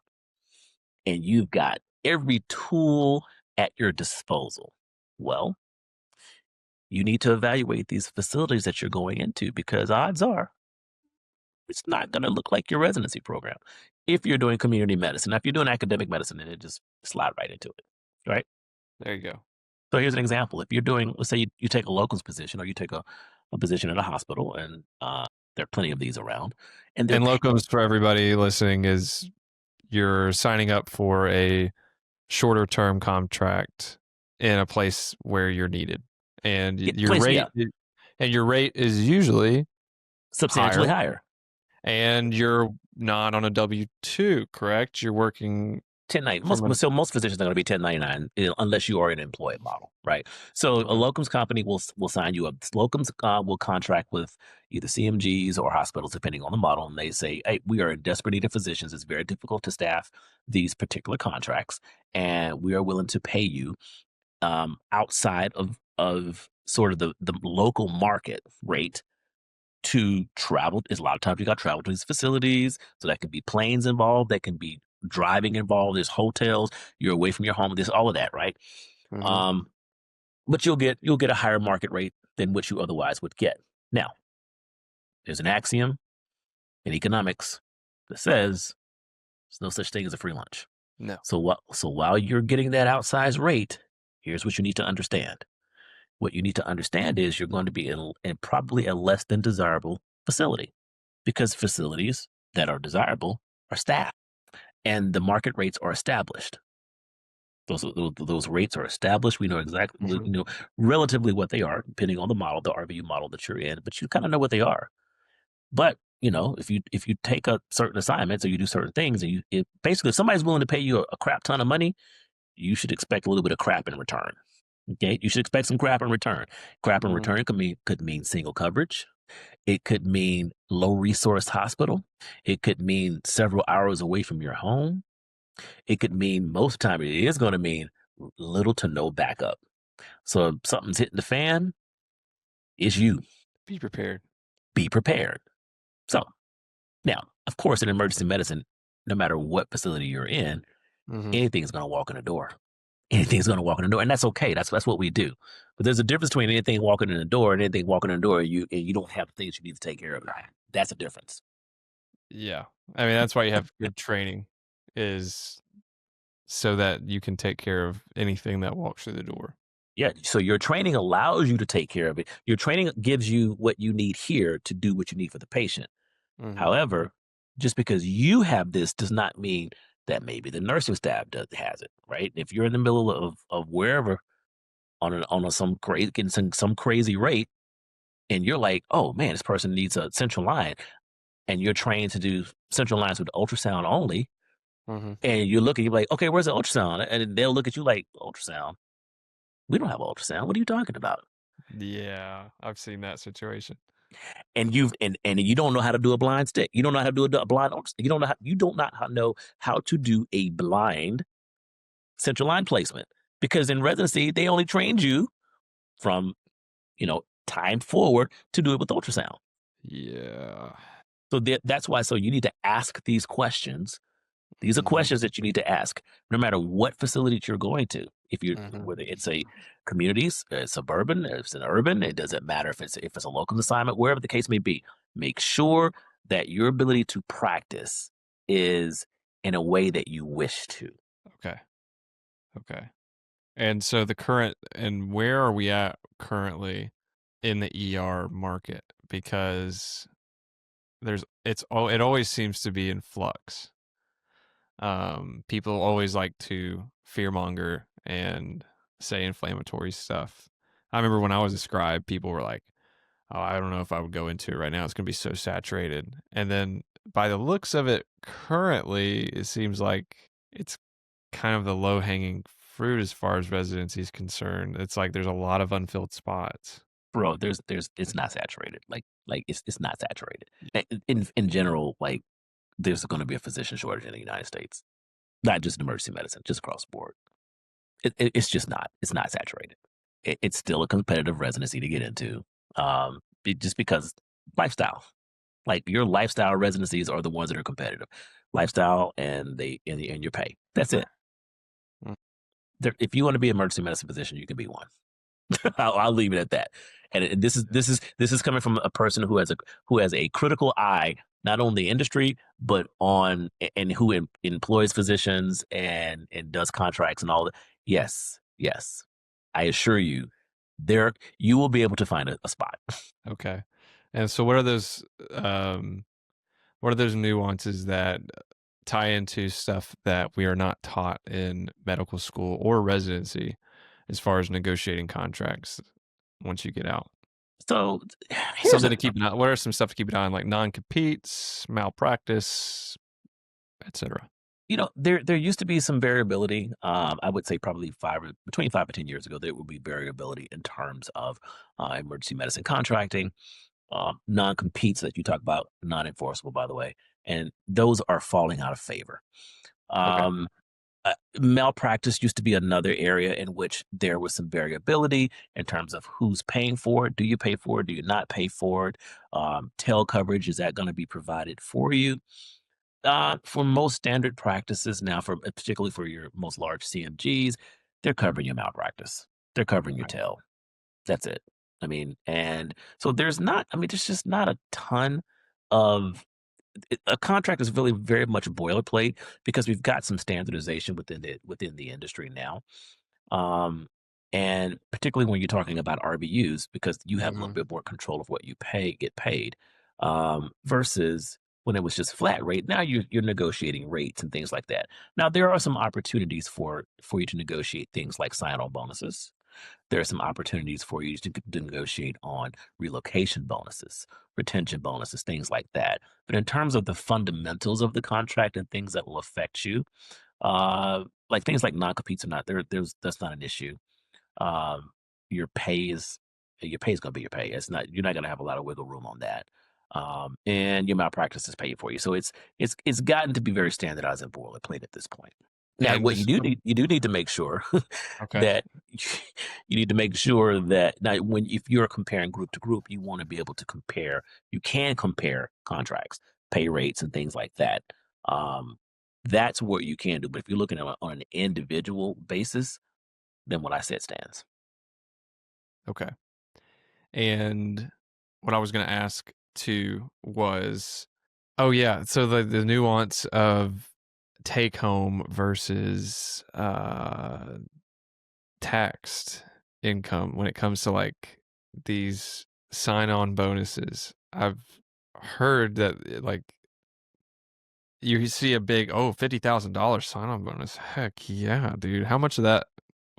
and you've got every tool at your disposal. Well, you need to evaluate these facilities that you're going into, because odds are it's not going to look like your residency program if you're doing community medicine. Now, if you're doing academic medicine, then it just slide right into it, right? There you go. So here's an example. If you're doing, let's say you take a locums position, or you take a position in a hospital, and there are plenty of these around. And locums, for everybody listening, is you're signing up for a shorter term contract in a place where you're needed, and your rate is usually substantially higher. And you're not on a W-2, correct? You're working 1099. Most physicians are going to be 1099 unless you are an employee model, right? So a locums company will sign you up. Locums will contract with either CMGs or hospitals, depending on the model, and they say, "Hey, we are in desperate need of physicians. It's very difficult to staff these particular contracts, and we are willing to pay you outside of sort of the local market rate to travel." Is a lot of times you got to travel to these facilities, so that can be planes involved, that can be driving involved, there's hotels, you're away from your home, there's all of that, right? But you'll get a higher market rate than what you otherwise would get. Now, there's an axiom in economics that says there's no such thing as a free lunch. No. So while you're getting that outsized rate, here's what you need to understand. What you need to understand is you're going to be in probably a less than desirable facility, because facilities that are desirable are staffed, and the market rates are established. Those rates are established. We know exactly, relatively what they are, depending on the model, the RVU model that you're in, but you kind of know what they are. But if you take up certain assignments, or you do certain things, and basically, if somebody's willing to pay you a crap ton of money, you should expect a little bit of crap in return. Okay, you should expect some crap in return. Crap in return could mean single coverage. It could mean low resource hospital. It could mean several hours away from your home. It could mean, most of the time, it is going to mean little to no backup. So if something's hitting the fan, it's you. Be prepared. Be prepared. So now, of course, in emergency medicine, no matter what facility you're in, anything's going to walk in the door. Anything's going to walk in the door, and that's okay. That's what we do. But there's a difference between anything walking in the door and anything walking in the door, and you don't have things you need to take care of. That's a difference. Yeah, I mean, that's why you have good training, is so that you can take care of anything that walks through the door. Yeah, so your training allows you to take care of it. Your training gives you what you need here to do what you need for the patient. However, just because you have this does not mean that maybe the nursing staff has it, right? If you're in the middle of wherever on some crazy rate, and you're like, oh man, this person needs a central line, and you're trained to do central lines with ultrasound only, and you're like, okay, where's the ultrasound? And they'll look at you like, ultrasound? We don't have ultrasound. What are you talking about? Yeah, I've seen that situation. And you don't know how to do a blind stick. You don't know how to do a blind. You don't know how to do a blind central line placement, because in residency they only trained you from time forward to do it with ultrasound. Yeah. So that's why. So you need to ask these questions. These are questions that you need to ask, no matter what facility you're going to. If you're whether it's a communities, suburban, if it's an urban, it doesn't matter if it's a local assignment, wherever the case may be. Make sure that your ability to practice is in a way that you wish to. Okay. And so where are we at currently in the ER market? Because it always seems to be in flux. People always like to fearmonger and say inflammatory stuff. I remember when I was a scribe, people were like, oh, I don't know if I would go into it right now. It's going to be so saturated. And then by the looks of it currently, it seems like it's kind of the low-hanging fruit as far as residency is concerned. It's like there's a lot of unfilled spots. Bro, it's not saturated. Like it's not saturated. In general, like, there's going to be a physician shortage in the United States, not just in emergency medicine, just across the board. It's just not. It's not saturated. It's still a competitive residency to get into, just because lifestyle. Like, your lifestyle residencies are the ones that are competitive. Lifestyle and your pay. That's it. if you want to be an emergency medicine physician, you can be one. I'll leave it at that. And this is coming from a person who has a critical eye, not on the industry, but on and who employs physicians and does contracts and all that. Yes, yes, I assure you, there you will be able to find a spot. Okay. And so what are those nuances that tie into stuff that we are not taught in medical school or residency as far as negotiating contracts once you get out? So here's Something a to keep an eye. What are some stuff to keep an eye on, like non-competes, malpractice, etc.? there used to be some variability. I would say probably between 5 and 10 years ago, there would be variability in terms of emergency medicine contracting. Non-competes that you talk about, non-enforceable, by the way, and those are falling out of favor. Okay. Um, Malpractice used to be another area in which there was some variability in terms of who's paying for it. Do you pay for it? Do you not pay for it? Tail coverage, is that going to be provided for you? For most standard practices now, particularly for your most large CMGs, they're covering your malpractice. They're covering your Okay. tail. That's it. I mean, and so there's just not a ton of a contract is really very much boilerplate because we've got some standardization within the industry now. Um, and particularly when you're talking about RVUs, because you have a little Mhm. bit more control of what you get paid, versus when it was just flat rate. Now you're negotiating rates and things like that. Now there are some opportunities for you to negotiate things like sign-on bonuses. There are some opportunities for you to negotiate on relocation bonuses, retention bonuses, things like that. But in terms of the fundamentals of the contract and things that will affect you, like things like non-competes or not, that's not an issue. Um, your pay is your pay is going to be your pay. You're not going to have a lot of wiggle room on that. And your malpractice is paid for you. So it's gotten to be very standardized and boilerplate at this point. Now, And what just you do need to make sure okay. that you need to make sure that now if you're comparing group to group, you want to be able to compare. You can compare contracts, pay rates, and things like that. Um, that's what you can do. But if you're looking at it on an individual basis, then what I said stands. Okay. And what I was going to ask too was, oh yeah, so the nuance of take home versus taxed income when it comes to like these sign on bonuses. I've heard that like you see a big $50,000 sign on bonus. Heck yeah, dude. How much of that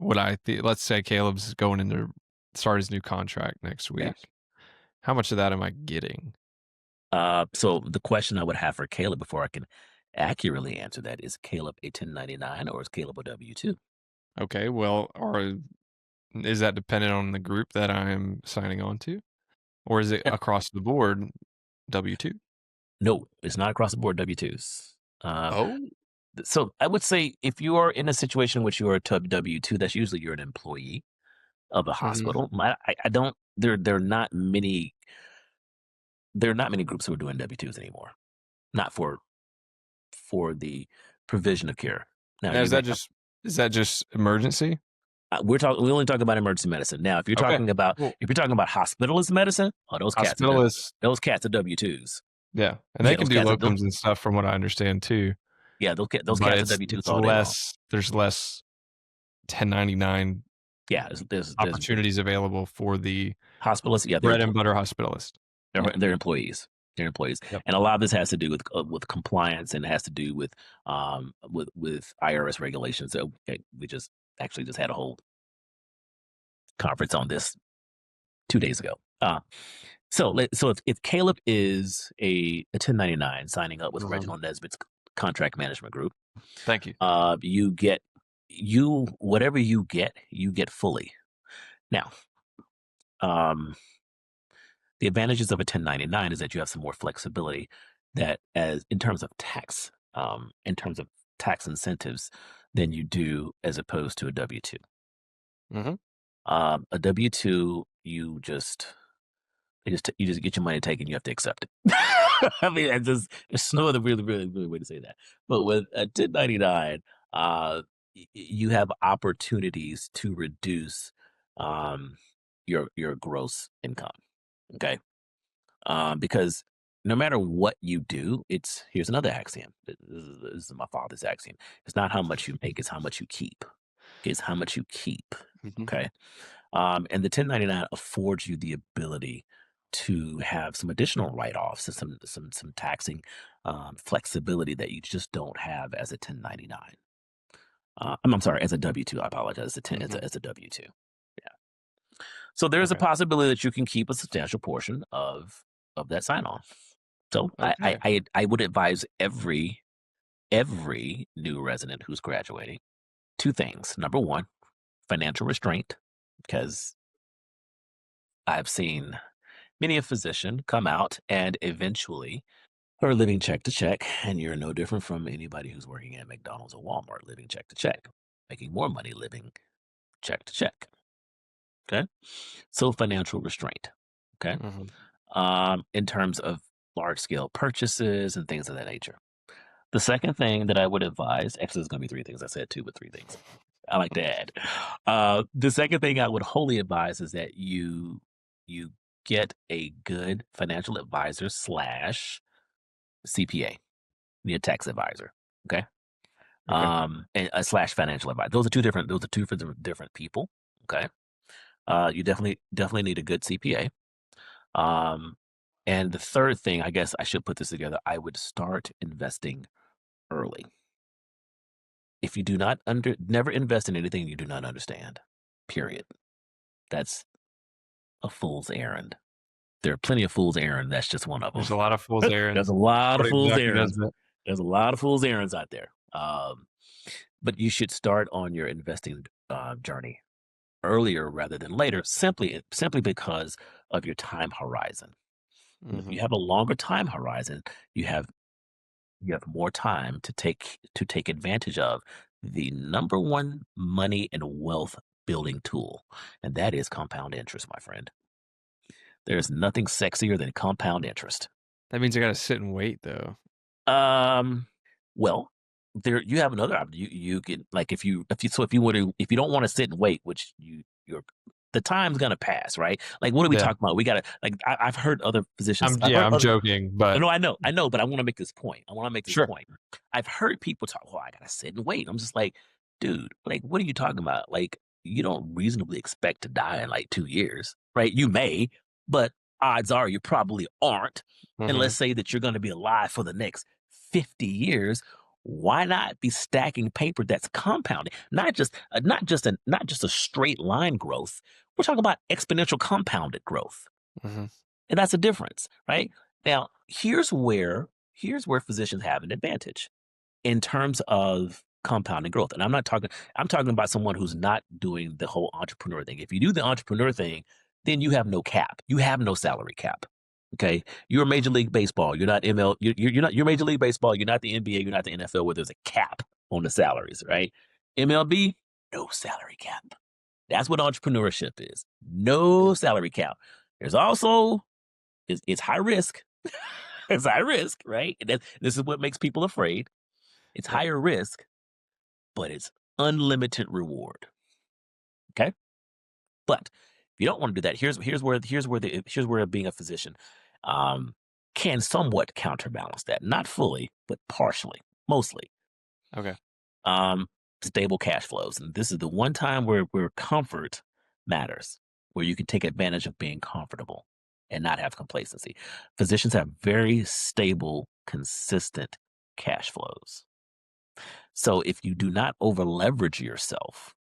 would let's say Caleb's going in to start his new contract next week. Yes. How much of that am I getting? So the question I would have for Caleb before I can accurately answer that is Caleb a 1099 or is Caleb a W-2? Okay, well, or is that dependent on the group that I'm signing on to? Or is it Yeah. across the board W-2? No, it's not across the board W-2s. Oh. So I would say if you are in a situation in which you are a W-2, that's usually you're an employee of a Mhm. hospital. I don't. There are not many. There are not many groups who are doing W-2s anymore. Not for the provision of care. Now Now you may have. is that just emergency? We only talk about emergency medicine. Now, Okay, cool. if you're talking about hospitalist medicine, oh, Hospitalists, those cats are W-2s. yeah, and they Yeah, can those do cats are locums and stuff from what I understand too, those but cats are W-2s it's all day long. there's less 1099 Yeah, there's opportunities available for the hospitalists. Yeah, bread and butter hospitalist. Yeah. they're employees. They're employees, Yep. and a lot of this has to do with compliance, and it has to do with IRS regulations. So we just actually just had a whole conference on this 2 days ago. So if Caleb is a 1099 signing up with Mhm. Reginald Nesbitt's contract management group, Thank you. whatever you get fully. Now, um, the advantages of a 1099 is that you have some more flexibility that as in terms of tax incentives than you do as opposed to a W-2. Mhm. A W-2, you just get your money taken, you have to accept it. I mean, there's no other really, really, really way to say that. But with a 1099, you have opportunities to reduce your gross income. Okay, because no matter what you do, here's another axiom. This is my father's axiom. It's not how much you make; it's how much you keep. It's how much you keep. Mhm. Okay, and the 1099 affords you the ability to have some additional write-offs and some taxing flexibility that you just don't have as a 1099. I'm sorry, as a W-2. I apologize. As a as a W-2. Yeah. So there's a Okay. possibility that you can keep a substantial portion of that sign-on. So Okay. I would advise every new resident who's graduating two things. Number one, financial restraint, because I've seen many a physician come out and eventually are living check to check, and you're no different from anybody who's working at McDonald's or Walmart living check to check, making more money living check to check. Okay. So financial restraint. Okay. Mhm. In terms of large scale purchases and things of that nature. The second thing that I would advise, actually, there's going to be three things. I said two, but three things I like to add. The second thing I would wholly advise is that you get a good financial advisor slash CPA, be a tax advisor. Okay. Okay. And a slash financial advisor. Those are two different people. Okay. You definitely need a good CPA. And the third thing, I guess I should put this together. I would start investing early. If you do not never invest in anything you do not understand, period. That's a fool's errand. There are plenty of fool's errands. That's just one of them. There's a lot of fool's errands. There's a lot of According to fool's Dr. errands. Nesbitt. There's a lot of fool's errands out there. But you should start on your investing journey earlier rather than later, simply because of your time horizon. If you Mhm. have a longer time horizon, you have more time to take advantage of the number one money and wealth building tool, and that is compound interest, my friend. There's nothing sexier than compound interest. That means I got to sit and wait, though. Well, there you have another option. You can, like, if you don't want to sit and wait, which you're the time's gonna pass, right? Like, what are we Yeah. talking about? We gotta, like, I've heard other physicians. I'm joking, but No, I know, but I want to make this point. sure. I've heard people talk, well, I gotta sit and wait. I'm just like, dude, like, what are you talking about? Like, you don't reasonably expect to die in like 2 years, right? You may, but odds are you probably aren't. And let's Mhm. say that you're gonna be alive for the next 50 years. Why not be stacking paper that's compounding? Not just a straight line growth. We're talking about exponential compounded growth. Mhm. And that's a difference, right? Now, here's where physicians have an advantage in terms of compounding growth. And I'm talking about someone who's not doing the whole entrepreneur thing. If you do the entrepreneur thing, then you have no cap. You have no salary cap. Okay. You're Major League Baseball. You're not ML. You're Major League Baseball. You're not the NBA. You're not the NFL where there's a cap on the salaries, right? MLB, no salary cap. That's what entrepreneurship is. No salary cap. There's also it's high risk. It's high risk, right? And this is what makes people afraid. It's Yep. higher risk, but it's unlimited reward. Okay, but if you don't want to do that, here's where being a physician can somewhat counterbalance that. Not fully, but partially, mostly. Okay. Um, Stable cash flows, and this is the one time where comfort matters, where you can take advantage of being comfortable and not have complacency. Physicians have very stable, consistent cash flows. So if you do not over leverage yourself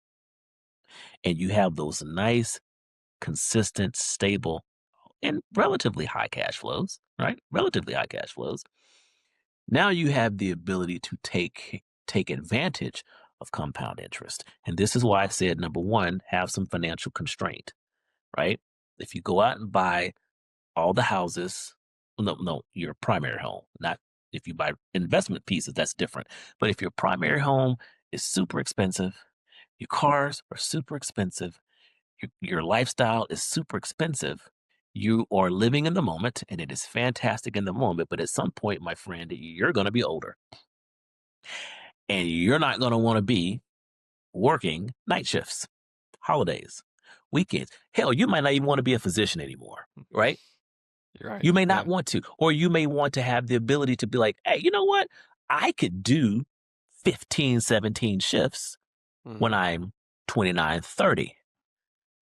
and you have those nice, consistent, stable, and relatively high cash flows, right? Relatively high cash flows. Now you have the ability to take advantage of compound interest. And this is why I said, number one, have some financial constraint, right? If you go out and buy all the houses, no, your primary home, not if you buy investment pieces, that's different. But if your primary home is super expensive, your cars are super expensive, your lifestyle is super expensive, you are living in the moment and it is fantastic in the moment. But at some point, my friend, you're going to be older and you're not going to want to be working night shifts, holidays, weekends. Hell, you might not even want to be a physician anymore, right? You're right. You may not Yeah. want to, or you may want to have the ability to be like, hey, you know what? I could do 15, 17 shifts when Mhm. I'm 29, 30.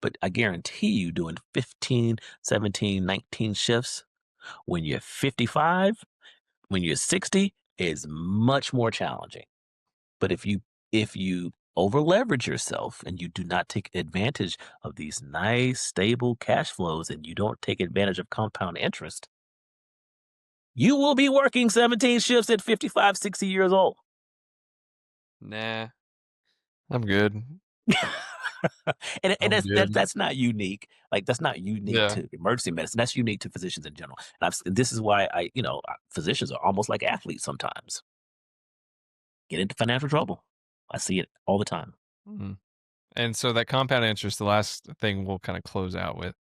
But I guarantee you doing 15, 17, 19 shifts when you're 55, when you're 60 is much more challenging. But if you over leverage yourself and you do not take advantage of these nice stable cash flows and you don't take advantage of compound interest, you will be working 17 shifts at 55, 60 years old. Nah, I'm good. And I'm good. that's not unique. Like that's not unique Yeah. to emergency medicine. That's unique to physicians in general. And this is why physicians are almost like athletes sometimes. Get into financial trouble. I see it all the time. Mhm. And so that compound interest, the last thing we'll kind of close out with,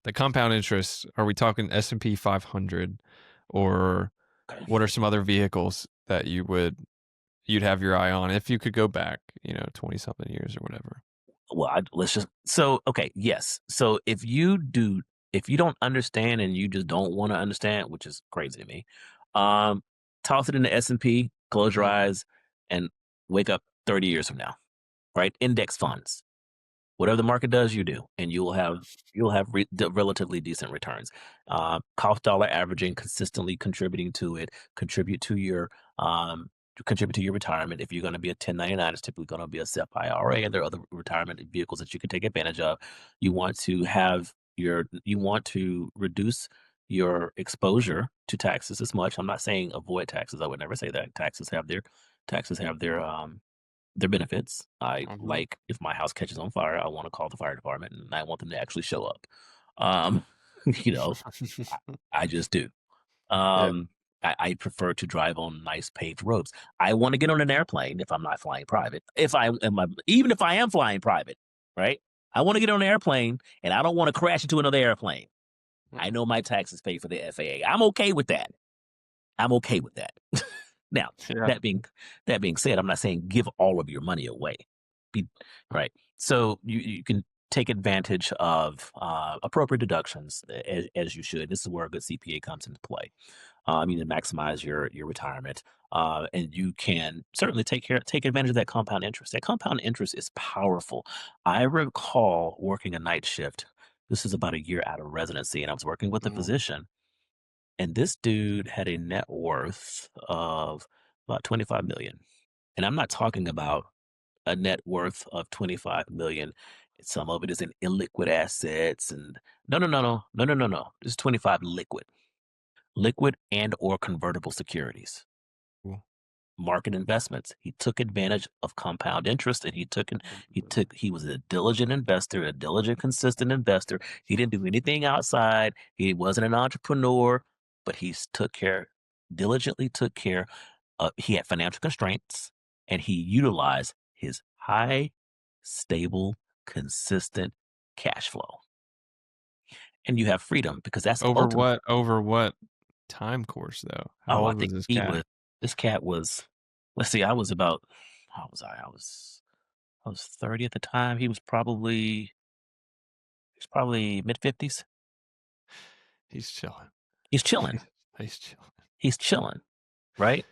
the compound interest, are we talking S&P 500, or Okay. what are some other vehicles that you'd have your eye on if you could go back, 20 something years or whatever? Well, let's just okay, yes. So if you don't understand and you just don't want to understand, which is crazy to me, um, toss it in the S&P, close your Mhm. eyes, and wake up 30 years from now, right? Index funds. Whatever the market does, you do, and you'll have relatively decent returns. Cost dollar averaging, consistently contributing to it, um, contribute to your retirement. If you're going to be a 1099, it's typically going to be a SEP IRA, and there are other retirement vehicles that you can take advantage of. You want to reduce your exposure to taxes as much. I'm not saying avoid taxes. I would never say that. Taxes have their benefits. I Mhm. like if my house catches on fire, I want to call the fire department and I want them to actually show up. Um, you know, I, I just do. Yeah. Um, I prefer to drive on nice paved roads. I want to get on an airplane if I'm not flying private. Even if I am flying private, right? I want to get on an airplane and I don't want to crash into another airplane. I Mhm. know my taxes pay for the FAA. I'm okay with that. I'm okay with that. Now, Yeah. that being that being said, I'm not saying give all of your money away. Be right. So you can take advantage of appropriate deductions as you should. This is where a good CPA comes into play. You to maximize your retirement, and you can certainly take advantage of that compound interest. That compound interest is powerful. I recall working a night shift. This is about a year out of residency, and I was working with a Mhm. physician, and this dude had a net worth of about 25 million. And I'm not talking about a net worth of 25 million. Some of it is in illiquid assets and no, no, no, no, no, no, no, no. It's 25 liquid and or convertible securities, Cool. market investments. He took advantage of compound interest and he was a diligent investor, a diligent, consistent investor. He didn't do anything outside. He wasn't an entrepreneur, but diligently took care he had financial constraints and he utilized his high, stable, consistent cash flow. And you have freedom because that's ultimate. Over what time course, though? How Oh, I old think was this cat? this cat was, let's see, I was about, how was I? I was 30 at the time. He's probably mid 50s. He's chilling. He's chilling. He's chilling. He's chilling, right?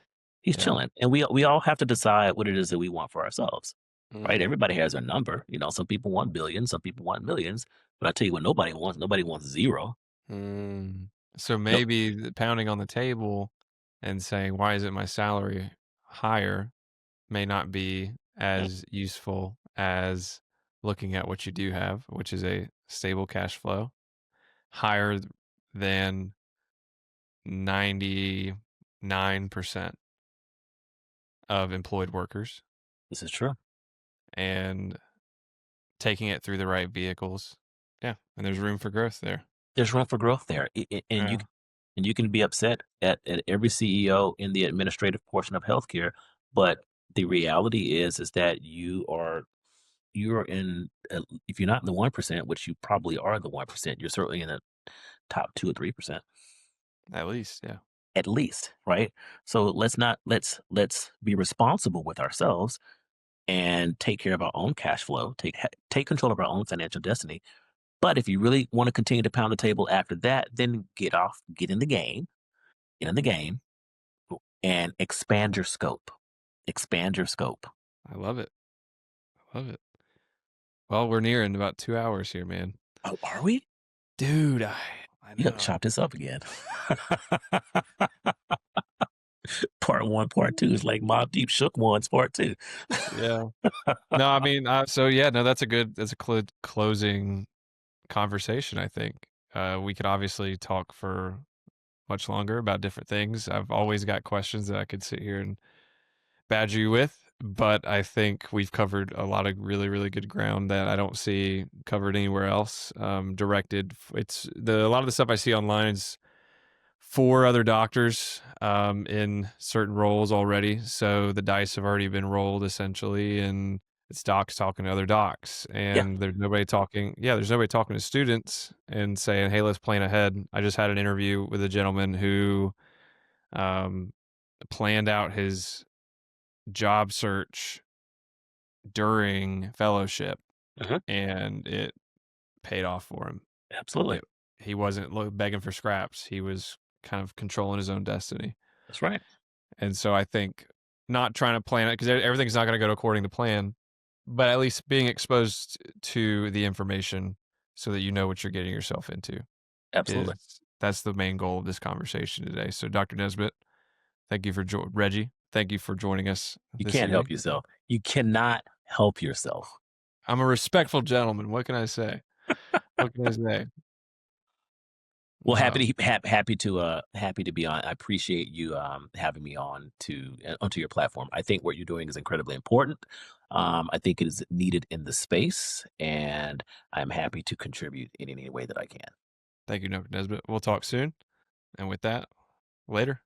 He's Yeah. chilling. And we all have to decide what it is that we want for ourselves. Right? Mhm. Everybody has a number. Some people want billions, some people want millions. But I tell you what, nobody wants zero. Mm. So Nope. maybe pounding on the table and saying, "Why isn't my salary higher?" may not be Mm, as useful as looking at what you do have, which is a stable cash flow, higher than 99% of employed workers, this is true. and taking it through the right vehicles. Yeah, and there's room for growth there. There's room for growth there. Yeah. And you can be upset at every CEO in the administrative portion of healthcare, but the reality is that you're in if you're not in the 1%, which you probably are the 1%, you're certainly in the top 2 or 3%. At least, yeah. At least, right? So let's be responsible with ourselves and take care of our own cash flow, take control of our own financial destiny. But if you really want to continue to pound the table after that, then get get in the game, and expand your scope. Expand your scope. I love it. I love it. Well, we're nearing about 2 hours here, man. Oh, are we? Dude, I You got to know. chop this up again. Part one, part two is like Mob Deep Shook Ones, part two. Yeah. No, I mean, so yeah, no, that's a closing conversation, I think. We could obviously talk for much longer about different things. I've always got questions that I could sit here and badger you with, but I think we've covered a lot of really, really good ground that I don't see covered anywhere else. A lot of the stuff I see online is for other doctors in certain roles already. So the dice have already been rolled essentially, and it's docs talking to other docs, Yeah. and there's nobody talking. Yeah, there's nobody talking to students and saying, "Hey, let's plan ahead." I just had an interview with a gentleman who um, planned out his job search during fellowship, Mhm. and it paid off for him. Absolutely. He wasn't begging for scraps. He was kind of controlling his own destiny. That's right. And so I think not trying to plan it because everything's not going to go according to plan, but at least being exposed to the information so that you know what you're getting yourself into Absolutely. is that's the main goal of this conversation today. So Dr. Nesbitt, thank you for Reggie. Thank you for joining us You this can't help evening. yourself. You cannot help yourself. I'm a respectful gentleman. What can I say? What can I say? Well, Um, happy to be on. I appreciate you having me on onto your platform. I think what you're doing is incredibly important. I think it is needed in the space, and I'm happy to contribute in any way that I can. Thank you, Dr. Nesbitt. We'll talk soon. And with that, later.